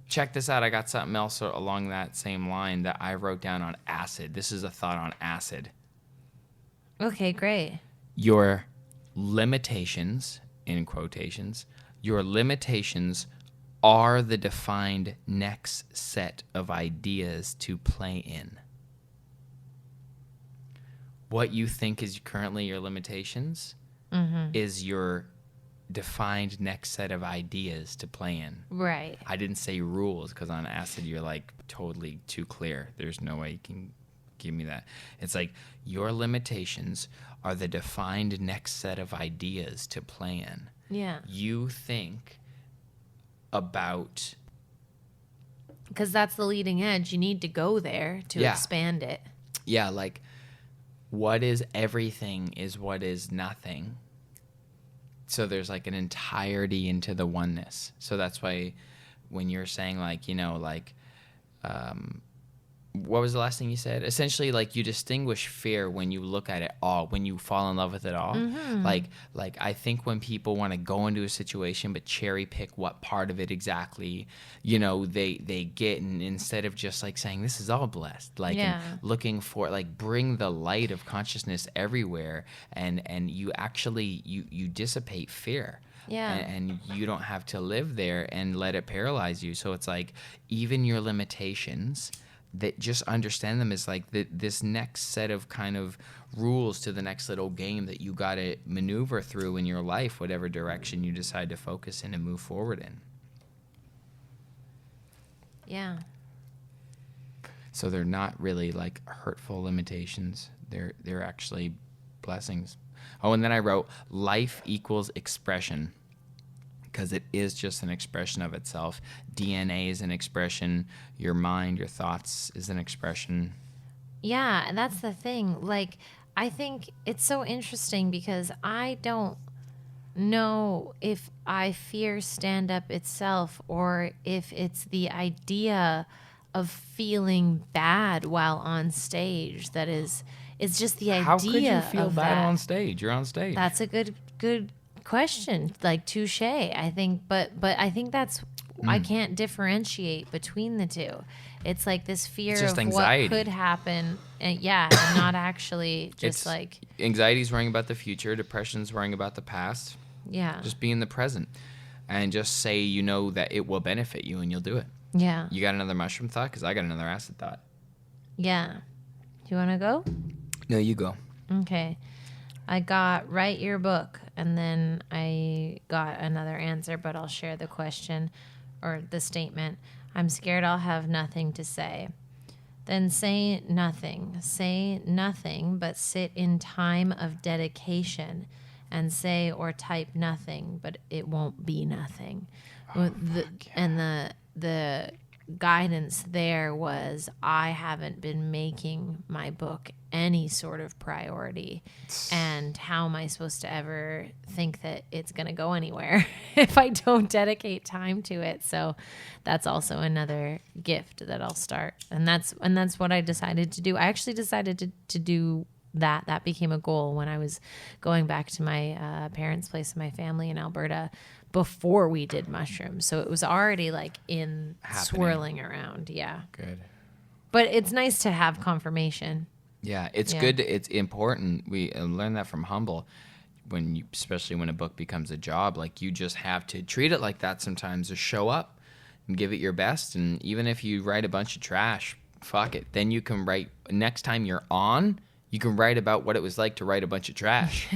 Check this out. I got something else along that same line that I wrote down on acid. This is a thought on acid. Okay, great. Your limitations, in quotations, your limitations are the defined next set of ideas to play in. What you think is currently your limitations is your defined next set of ideas to play in. Right. I didn't say rules, because on acid you're like totally too clear. There's no way you can give me that. It's like your limitations are the defined next set of ideas to play in. Yeah. You think about... Because that's the leading edge. You need to go there to Yeah. expand it. Yeah, like, what is everything is what is nothing. So there's like an entirety into the oneness. So that's why when you're saying, like, you know, like, what was the last thing you said? Essentially, like, you distinguish fear when you look at it all, when you fall in love with it all. Like I think when people want to go into a situation but cherry pick what part of it exactly, they get, and instead of just like saying this is all blessed, like, Yeah. and looking for, like, bring the light of consciousness everywhere, and you actually you dissipate fear. Yeah. And you don't have to live there and let it paralyze you. So it's like, even your limitations, that just understand them as like this next set of kind of rules to the next little game that you got to maneuver through in your life, whatever direction you decide to focus in and move forward in. Yeah. So they're not really like hurtful limitations. They're actually blessings. Oh, and then I wrote life equals expression, because it is just an expression of itself. DNA is an expression. Your mind, your thoughts is an expression. Yeah, and that's the thing. Like, I think it's so interesting because I don't know if I fear stand-up itself or if it's the idea of feeling bad while on stage that is, it's just the idea How could you feel of bad that. on stage? You're on stage. That's a good question. Like, touche, I think, but I think that's I can't differentiate between the two. It's like this fear just of anxiety. what could happen, and and not actually just It's like anxiety's worrying about the future. Depression's worrying about the past. yeah, Just be in the present, and just say that it will benefit you, and you'll do it. yeah, You got another mushroom thought? Because I got another acid thought. yeah. Do you want to go? No, you go. Okay. I got write your book, and then I got another answer, but I'll share the question or the statement. I'm scared I'll have nothing to say. Then say nothing. Say nothing, but sit in time of dedication and say or type nothing, but it won't be nothing. The guidance there was I haven't been making my book any sort of priority, and how am I supposed to ever think that it's going to go anywhere if I don't dedicate time to it? So that's also another gift that I'll start, and that's what I decided to do. I actually decided to do that became a goal when I was going back to my parents' place and my family in Alberta before we did mushrooms. So it was already like in Happening. swirling around. Yeah. Good. But it's nice to have confirmation. Yeah, it's Yeah. good. It's important. We learned that from Humble. Especially when a book becomes a job, like, you just have to treat it like that sometimes. Just show up and give it your best. And even if you write a bunch of trash, fuck it. Then you can write, next time you're on, you can write about what it was like to write a bunch of trash.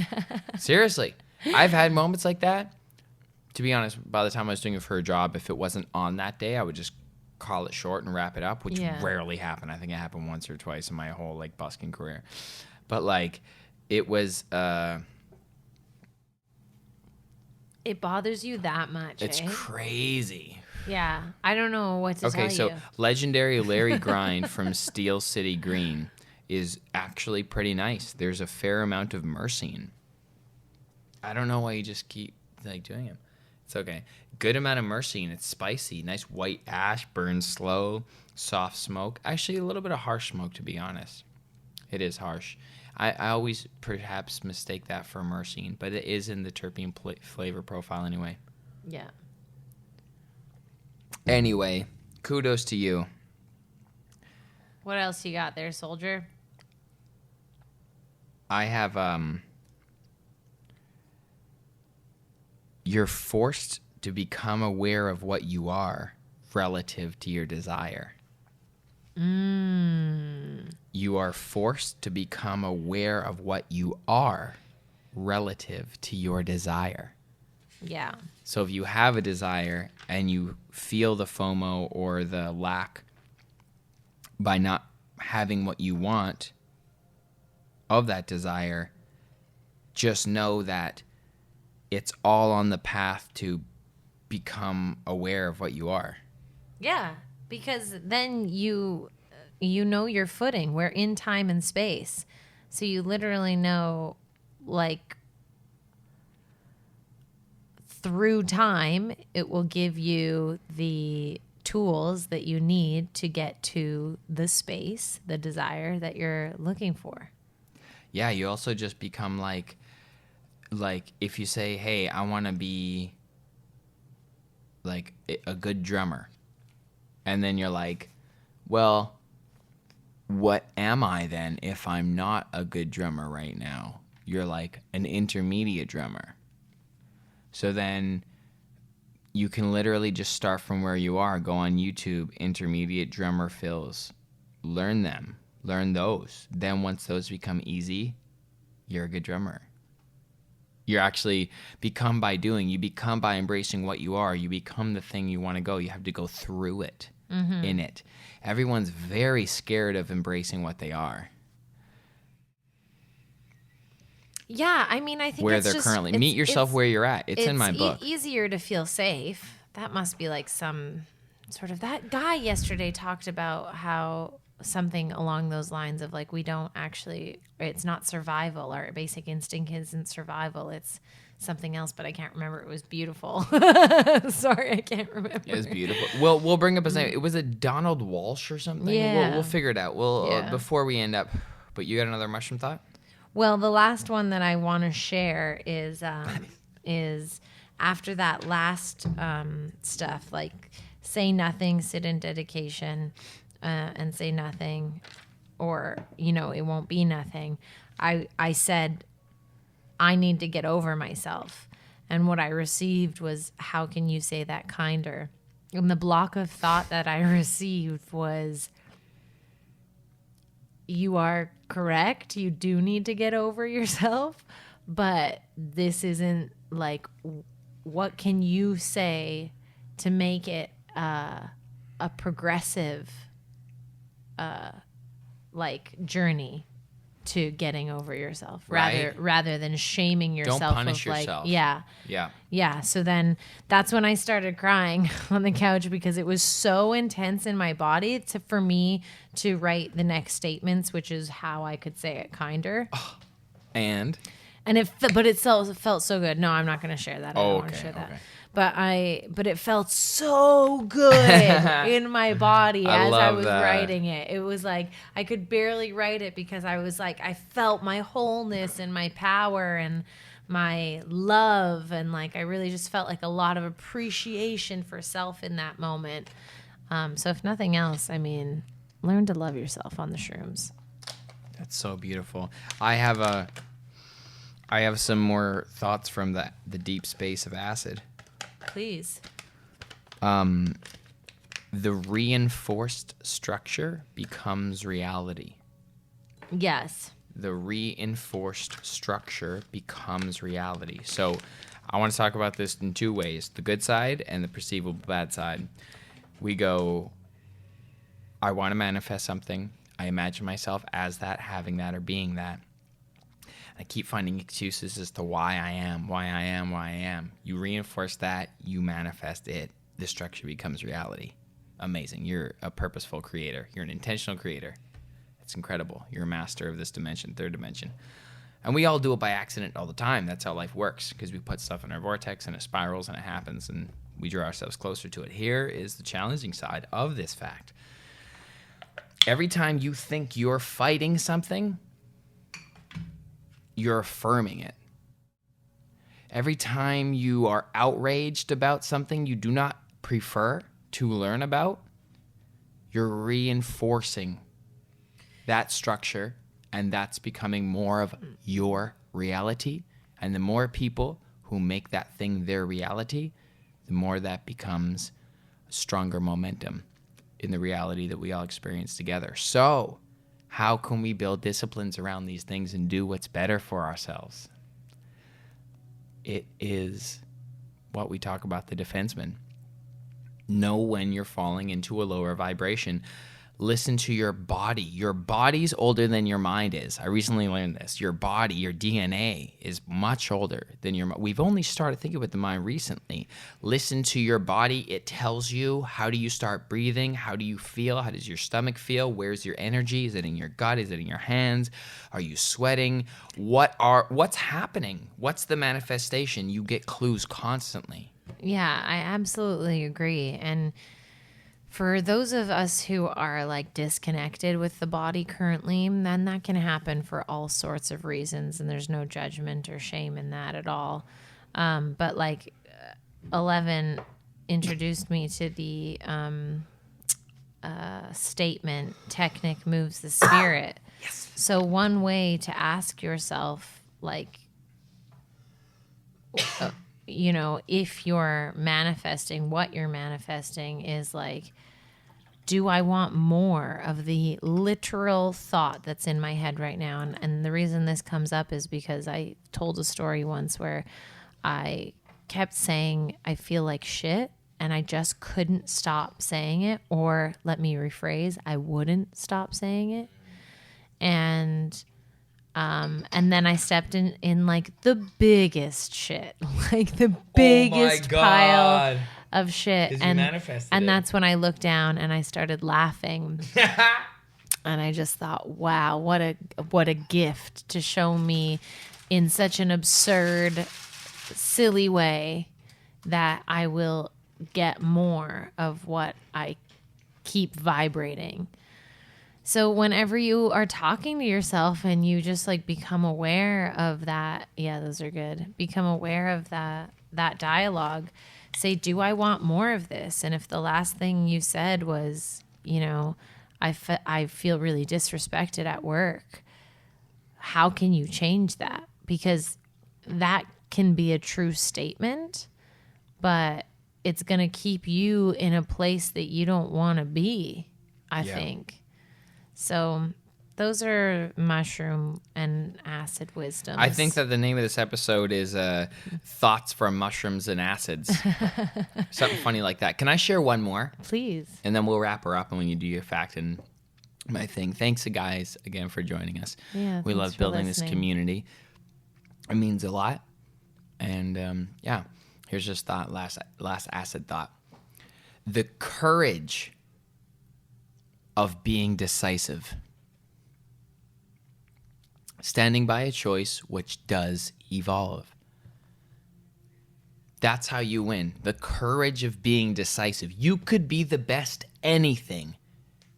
Seriously. I've had moments like that. To be honest, by the time I was doing it for a job, if it wasn't on that day, I would just call it short and wrap it up, which Yeah. rarely happened. I think it happened once or twice in my whole, like, busking career. But, like, it was... It bothers you that much, It's eh? crazy. Yeah. I don't know what to tell Okay, so you. legendary Larry Grind from Steel City Green is actually pretty nice. There's a fair amount of myrcene. I don't know why you just keep, like, doing it. It's okay. Good amount of myrcene. It's spicy. Nice white ash, burns slow, soft smoke. Actually, a little bit of harsh smoke, to be honest. It is harsh. I always perhaps mistake that for myrcene, but it is in the terpene flavor profile anyway. Yeah. Anyway, kudos to you. What else you got there, soldier? I have, you're forced to become aware of what you are relative to your desire. You are forced to become aware of what you are relative to your desire. Yeah. So if you have a desire and you feel the FOMO or the lack by not having what you want of that desire, just know that it's all on the path to become aware of what you are. Yeah, because then you know your footing. We're in time and space. So you literally know, like, through time, it will give you the tools that you need to get to the space, the desire that you're looking for. Yeah, you also just become like if you say, hey, I want to be like a good drummer. And then you're like, well, what am I then if I'm not a good drummer right now? You're like an intermediate drummer. So then you can literally just start from where you are, go on YouTube, intermediate drummer fills, learn them, learn those. Then once those become easy, you're a good drummer. You actually become by doing. You become by embracing what you are. You become the thing you want to go. You have to go through it, in it. Everyone's very scared of embracing what they are. Yeah, I mean, I think Where it's they're just, currently. it's- Meet yourself it's- where you're at. It's in my book. Easier to feel safe. That must be like some sort of, that guy yesterday talked about how something along those lines of like, we don't actually, it's not survival. Our basic instinct isn't survival. It's something else, but I can't remember. It was beautiful. Sorry, I can't remember. It was beautiful. We'll bring up his name. It was a Donald Walsh or something. Yeah. We'll figure it out. We'll Yeah. before we end up. But you got another mushroom thought? Well, the last one that I want to share is after that last stuff, like say nothing, sit in dedication, and say nothing, or it won't be nothing. I said I need to get over myself, and what I received was, how can you say that kinder? And the block of thought that I received was, you are correct. You do need to get over yourself, but this isn't like, what can you say to make it a progressive like journey to getting over yourself, Right. rather than shaming yourself. punish of like, yourself. Yeah. Yeah. So then that's when I started crying on the couch, because it was so intense in my body for me to write the next statements, which is how I could say it kinder. And But it still felt so good. No, I'm not going to share that. I don't want to share that. okay. But it felt so good in my body I as I love was that. writing it. It was like I could barely write it, because I was like, I felt my wholeness and my power and my love, and like I really just felt like a lot of appreciation for self in that moment. So if nothing else, I mean, learn to love yourself on the shrooms. That's so beautiful. I have some more thoughts from the deep space of acid. Please. The reinforced structure becomes reality. Yes. The reinforced structure becomes reality. So I want to talk about this in two ways, the good side and the perceivable bad side. We go, I want to manifest something. I imagine myself as that, having that, or being that. I keep finding excuses as to why I am. You reinforce that, you manifest it. The structure becomes reality. Amazing. You're a purposeful creator. You're an intentional creator. It's incredible. You're a master of this dimension, third dimension. And we all do it by accident all the time. That's how life works, because we put stuff in our vortex and it spirals and it happens and we draw ourselves closer to it. Here is the challenging side of this fact. Every time you think you're fighting something, you're affirming it. Every time you are outraged about something you do not prefer to learn about, you're reinforcing that structure, and that's becoming more of your reality. And the more people who make that thing their reality, the more that becomes a stronger momentum in the reality that we all experience together. So, how can we build disciplines around these things and do what's better for ourselves? It is what we talk about, the defenseman. Know when you're falling into a lower vibration. Listen to your body. Your body's older than your mind is. I recently learned this. Your body, your DNA is much older than your mind. We've only started thinking with the mind recently. Listen to your body. It tells you, how do you start breathing? How do you feel? How does your stomach feel? Where's your energy? Is it in your gut? Is it in your hands? Are you sweating? What's happening? What's the manifestation? You get clues constantly. Yeah, I absolutely agree. And For those of us who are like disconnected with the body currently, then that can happen for all sorts of reasons, and there's no judgment or shame in that at all. But like Ellevan introduced me to the statement, technic moves the spirit. Yes. So one way to ask yourself, like, you know, if you're manifesting, what you're manifesting is like, do I want more of the literal thought that's in my head right now? And the reason this comes up is because I told a story once where I kept saying, I feel like shit, and I just couldn't stop saying it. Or let me rephrase, I wouldn't stop saying it. And then I stepped in like the biggest shit, like the biggest pile of shit. And that's when I looked down and I started laughing. And I just thought, wow, what a gift to show me in such an absurd, silly way that I will get more of what I keep vibrating. So whenever you are talking to yourself and you just like become aware of that, yeah, those are good. Become aware of that dialogue. Say, do I want more of this? And if the last thing you said was, you know, I feel really disrespected at work, how can you change that? Because that can be a true statement, but it's going to keep you in a place that you don't want to be, I think. So those are mushroom and acid wisdoms. I think that the name of this episode is Thoughts from Mushrooms and Acids. Something funny like that. Can I share one more? Please. And then we'll wrap her up when you do your fact and my thing. Thanks, guys, again for joining us. Yeah, we love building this community. It means a lot. And yeah, here's just thought, last acid thought. The courage of being decisive. Standing by a choice which does evolve. That's how you win. The courage of being decisive. You could be the best anything.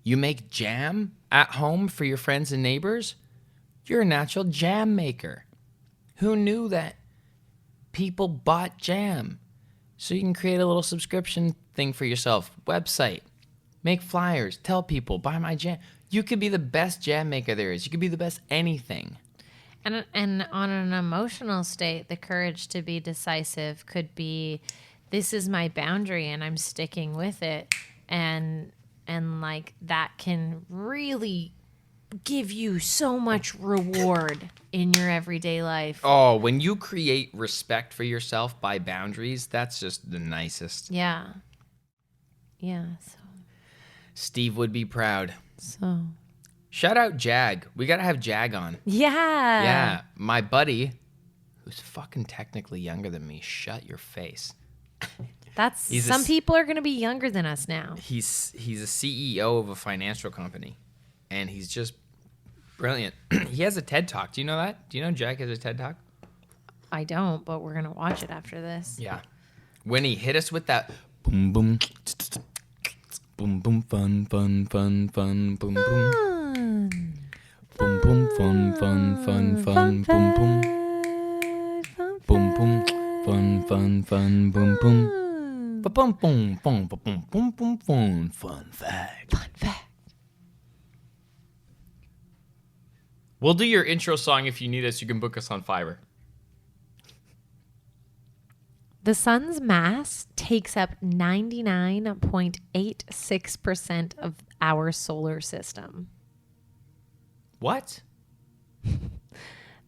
You make jam at home for your friends and neighbors. You're a natural jam maker. Who knew that people bought jam? So you can create a little subscription thing for yourself. Website. Make flyers. Tell people, buy my jam. You could be the best jam maker there is. You could be the best anything. And on an emotional state, the courage to be decisive could be, this is my boundary and I'm sticking with it. And like that can really give you so much reward in your everyday life. Oh, when you create respect for yourself by boundaries, that's just the nicest. Yeah. Yeah. So. Steve would be proud. So. Shout out Jag. We got to have Jag on. Yeah. Yeah. My buddy, who's fucking technically younger than me, shut your face. Some people are going to be younger than us now. He's a CEO of a financial company, and he's just brilliant. He has a TED Talk. Do you know that? Do you know Jag has a TED Talk? I don't, but we're going to watch it after this. Yeah. When he hit us with that boom, boom, boom, boom, fun, fun, fun, fun, boom, boom. Boom, boom, fun, fun, fun, fun, boom, boom. Boom, boom, fun, fun, fun, boom, boom. Ba-bum, boom, boom, ba-bum, boom, boom, boom. Fun fact. Fun fact. We'll do your intro song if you need us. You can book us on Fiverr. The sun's mass takes up 99.86% of our solar system. What?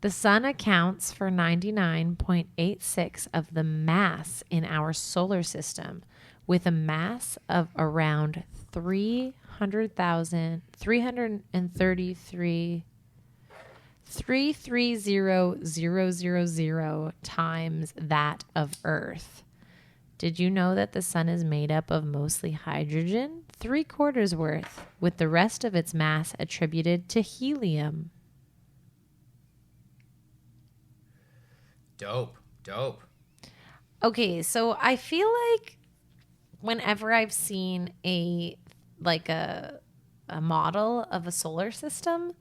The sun accounts for 99.86 of the mass in our solar system, with a mass of around 330,000 times that of Earth. Did you know that the sun is made up of mostly hydrogen? 3/4 worth, with the rest of its mass attributed to helium. Dope. Okay, so I feel like whenever I've seen a model of a solar system,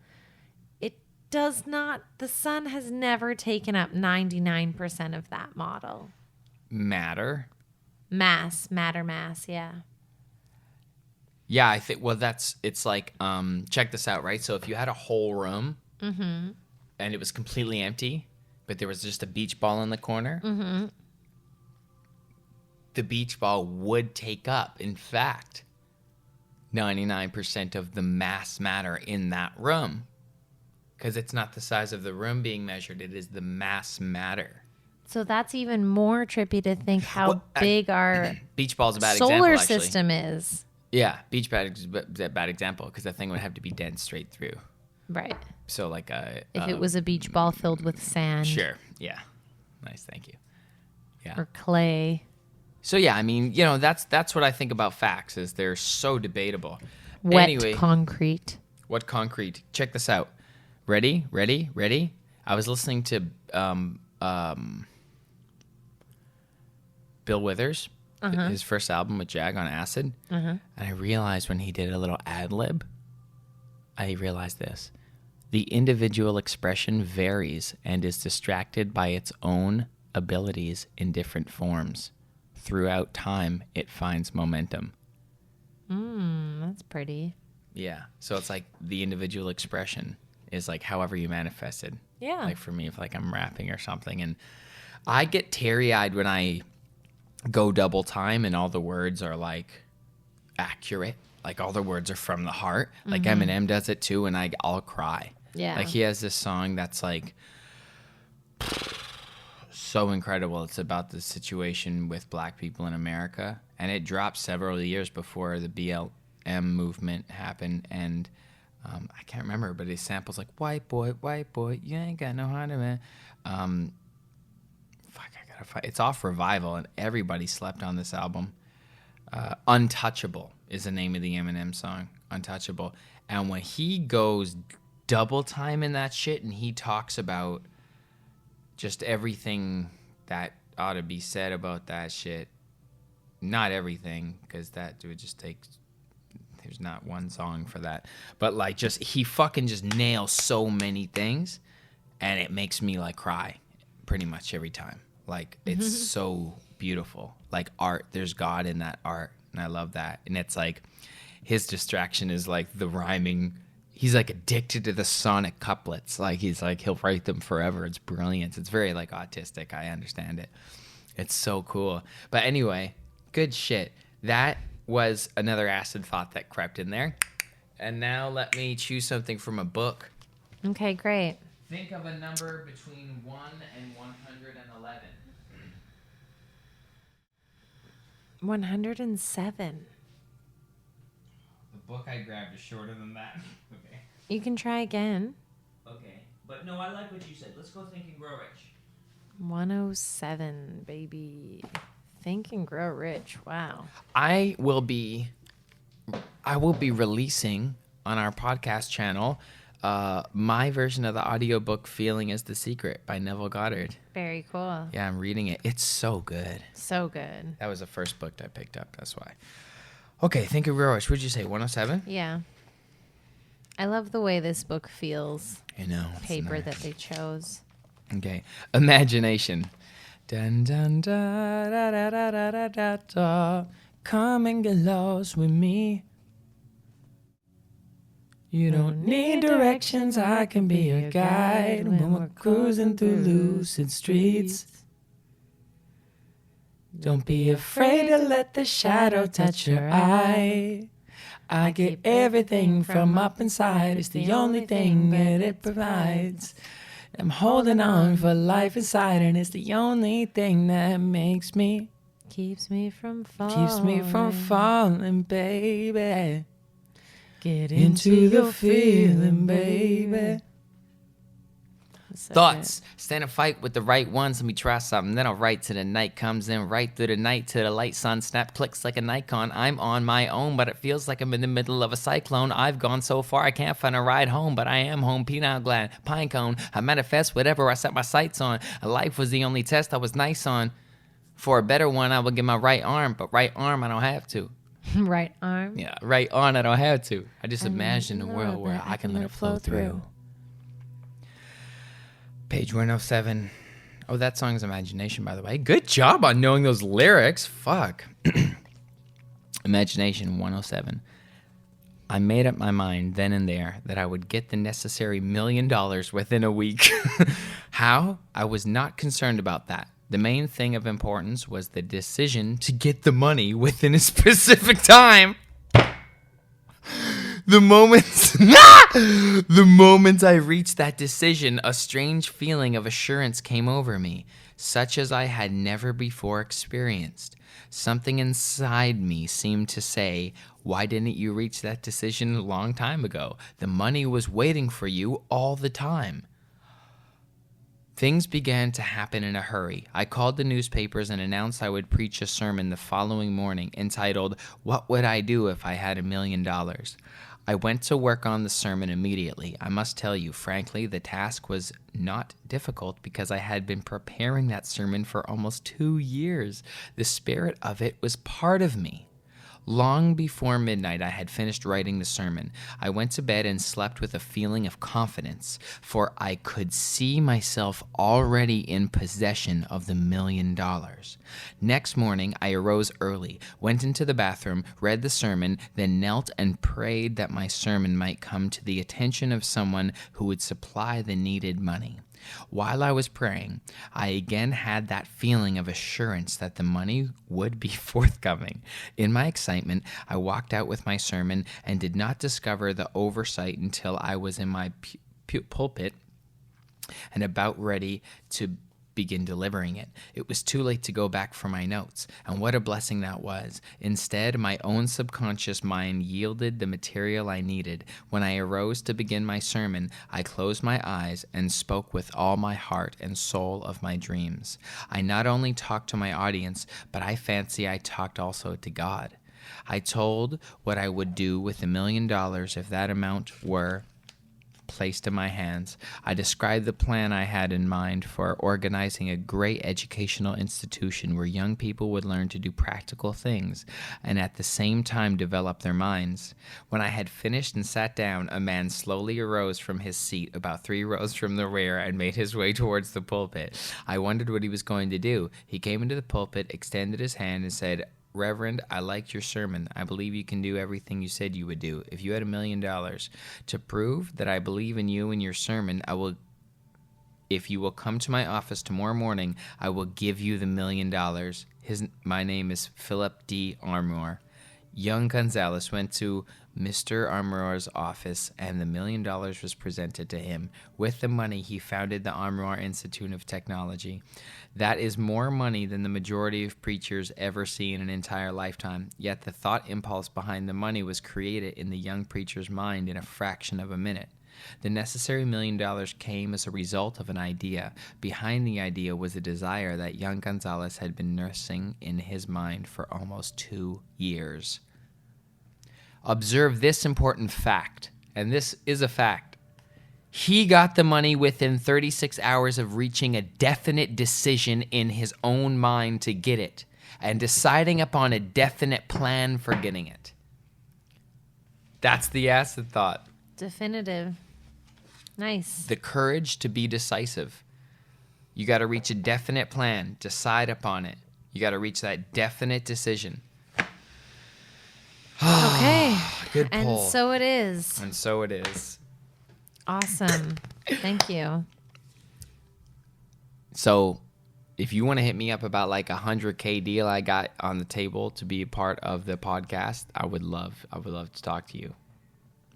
it does not, the sun has never taken up 99% of that model. Matter. Matter, yeah. Yeah, I think, well, it's like, check this out, right? So if you had a whole room and it was completely empty, but there was just a beach ball in the corner, the beach ball would take up, in fact, 99% of the mass matter in that room. Because it's not the size of the room being measured, it is the mass matter. So that's even more trippy to think how big our beach ball's a bad example, solar actually. system is. Yeah, beach ball is a bad example because that thing would have to be dense straight through. Right. So like if it was a beach ball filled with sand. Sure. Yeah. Nice. Thank you. Yeah. Or clay. So yeah, I mean, that's what I think about facts is they're so debatable. Wet Anyway, concrete. what concrete? Check this out. Ready? I was listening to Bill Withers, his first album with Jag on Acid, and I realized when he did a little ad lib, I realized this. The individual expression varies and is distracted by its own abilities in different forms. Throughout time, it finds momentum. That's pretty. Yeah. So it's like the individual expression is like however you manifest it. Yeah. Like for me, if like I'm rapping or something, and I get teary-eyed when I go double time and all the words are like accurate. Like all the words are from the heart. Like Eminem does it too, and I'll cry. Yeah. Like he has this song that's like so incredible. It's about the situation with black people in America, and it dropped several years before the BLM movement happened. And I can't remember, but it samples like white boy, you ain't got no heart, man. I gotta fight. It's off Revival, and everybody slept on this album. Untouchable is the name of the Eminem song, Untouchable. And when he goes double time in that shit and he talks about just everything that ought to be said about that shit, not everything, because that would just take, there's not one song for that, but like just, he fucking just nails so many things, and it makes me like cry pretty much every time. Like it's so beautiful. Like art, there's God in that art, and I love that. And it's like his distraction is like the rhyming. He's like addicted to the sonic couplets. Like he's like, he'll write them forever. It's brilliant. It's very like autistic. I understand it. It's so cool. But anyway, good shit. That was another acid thought that crept in there. And now let me choose something from a book. Okay, great. Think of a number between 1 and 111. 107. The book I grabbed is shorter than that. Okay. You can try again. Okay. But no, I like what you said. Let's go Think and Grow Rich. 107, baby. Think and Grow Rich. Wow. I will be releasing on our podcast channel my version of the audiobook Feeling is the Secret by Neville Goddard. Very cool. Yeah, I'm reading it. It's so good. So good. That was the first book I picked up. That's why. Okay, Think and Grow Rich. What'd you say, 107? Yeah. I love the way this book feels. I know. Paper nice. that they chose. Okay. Imagination. Dun dun da da da da da da da da. Come and get lost with me. You don't need directions, I can be your guide when we're cruising through lucid streets. Don't be afraid to let the shadow touch your eye. I get everything from up inside, it's the only thing that it provides. I'm holding on for life inside, and it's the only thing that makes me, Keeps me from falling. baby. Get Into the feeling, baby. So Thoughts. Stand and fight with the right ones. Let me try something. Then I'll write till the night comes in. Right through the night to the light sun. Snap clicks like a Nikon. I'm on my own, but it feels like I'm in the middle of a cyclone. I've gone so far I can't find a ride home, but I am home. Peanut gland, pine cone. I manifest whatever I set my sights on. Life was the only test I was nice on. For a better one, I will give my right arm, but right arm, I don't have to. Right arm. Yeah, right on, I don't have to. I just And imagine a know world where that I can let it flow through. Page 107. Oh, that song's Imagination, by the way. Good job on knowing those lyrics. Fuck. Imagination 107. I made up my mind then and there that I would get the necessary $1 million within a week. How? I was not concerned about that. The main thing of importance was the decision to get the money within a specific time. The moment I reached that decision, a strange feeling of assurance came over me, such as I had never before experienced. Something inside me seemed to say, why didn't you reach that decision a long time ago? The money was waiting for you all the time. Things began to happen in a hurry. I called the newspapers and announced I would preach a sermon the following morning entitled, What Would I Do If I Had $1 Million? I went to work on the sermon immediately. I must tell you, frankly, the task was not difficult because I had been preparing that sermon for almost 2 years. The spirit of it was part of me. Long before midnight, I had finished writing the sermon. I went to bed and slept with a feeling of confidence, for I could see myself already in possession of the $1 million. Next morning, I arose early, went into the bathroom, read the sermon, then knelt and prayed that my sermon might come to the attention of someone who would supply the needed money. While I was praying, I again had that feeling of assurance that the money would be forthcoming. In my excitement, I walked out with my sermon and did not discover the oversight until I was in my pulpit and about ready to begin delivering it. It was too late to go back for my notes, and what a blessing that was. Instead, my own subconscious mind yielded the material I needed. When I arose to begin my sermon, I closed my eyes and spoke with all my heart and soul of my dreams. I not only talked to my audience, but I fancy I talked also to God. I told what I would do with $1 million if that amount were placed in my hands. I described the plan I had in mind for organizing a great educational institution where young people would learn to do practical things and at the same time develop their minds. When I had finished and sat down, a man slowly arose from his seat about 3 rows from the rear and made his way towards the pulpit. I wondered what he was going to do. He came into the pulpit, extended his hand, and said, Reverend, I liked your sermon. I believe you can do everything you said you would do. If you had $1 million, to prove that I believe in you and your sermon, if you will come to my office tomorrow morning, I will give you the $1 million. My name is Philip D. Armour. Young Gonzalez went to Mr. Armour's office, and the $1 million was presented to him. With the money, he founded the Armour Institute of Technology. That is more money than the majority of preachers ever see in an entire lifetime. Yet the thought impulse behind the money was created in the young preacher's mind in a fraction of a minute. The necessary $1 million came as a result of an idea. Behind the idea was a desire that young Gonzalez had been nursing in his mind for almost 2 years. Observe this important fact, and this is a fact. He got the money within 36 hours of reaching a definite decision in his own mind to get it and deciding upon a definite plan for getting it. That's the acid thought. Definitive. Nice. The courage to be decisive. You got to reach a definite plan, decide upon it. You got to reach that definite decision. Okay. Good pull. And so it is. And so it is. Awesome. Thank you. So if you want to hit me up about like $100K deal I got on the table to be a part of the podcast, I would love to talk to you.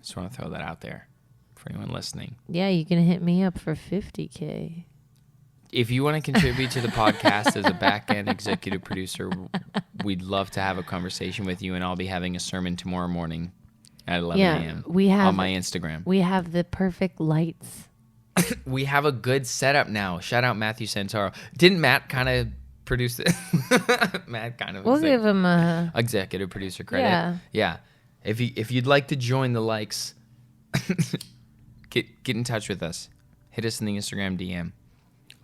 Just want to throw that out there for anyone listening. Yeah, you can hit me up for $50K. If you want to contribute to the podcast as a back-end executive producer, we'd love to have a conversation with you, and I'll be having a sermon tomorrow morning at 11 a.m. On my Instagram. We have the perfect lights. We have a good setup now. Shout out Matthew Santoro. Didn't Matt kind of produce it? Matt kind of. We'll give him a executive producer credit. Yeah. If you'd like to join the likes, get in touch with us. Hit us in the Instagram DM.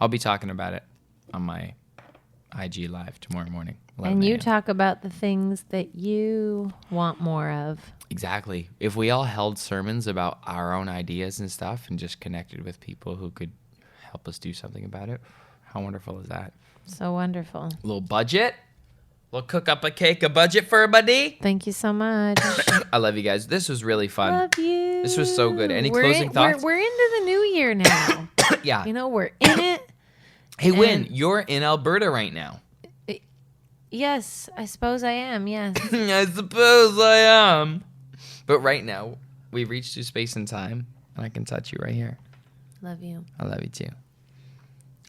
I'll be talking about it on my IG Live tomorrow morning. And 11 you a.m. talk about the things that you want more of. Exactly. If we all held sermons about our own ideas and stuff and just connected with people who could help us do something about it, how wonderful is that? So wonderful. A little budget. We'll cook up a cake, a budget for everybody. Thank you so much. I love you guys. This was really fun. Love you. This was so good. Any closing thoughts? We're into the new year now. Yeah. You know, we're in it. Hey, Win, you're in Alberta right now. Yes, I suppose I am. Yes. I suppose I am. But right now, we've reached through space and time, and I can touch you right here. Love you. I love you too.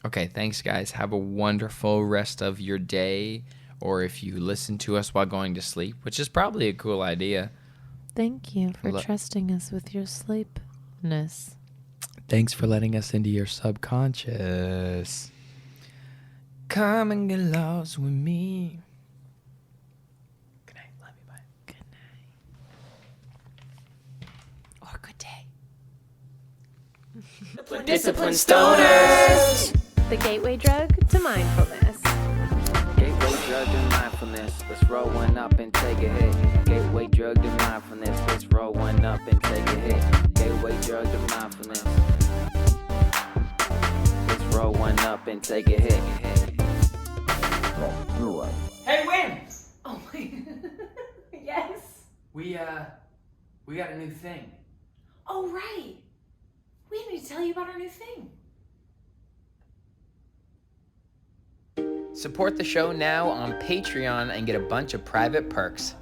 Okay, thanks, guys. Have a wonderful rest of your day, or if you listen to us while going to sleep, which is probably a cool idea. Thank you for trusting us with your sleepness. Thanks for letting us into your subconscious. Come and get lost with me. Good night. Love you. Bye. Good night. Or good day. Discipline stoners. The gateway drug to mindfulness. Gateway drug to mindfulness. Let's roll one up and take a hit. Gateway drug to mindfulness. Let's roll one up and take a hit. Gateway drug to mindfulness. Let's roll one up and take a hit. Hey, Win! Oh my. Yes. We got a new thing. Oh, right. We need to tell you about our new thing. Support the show now on Patreon and get a bunch of private perks.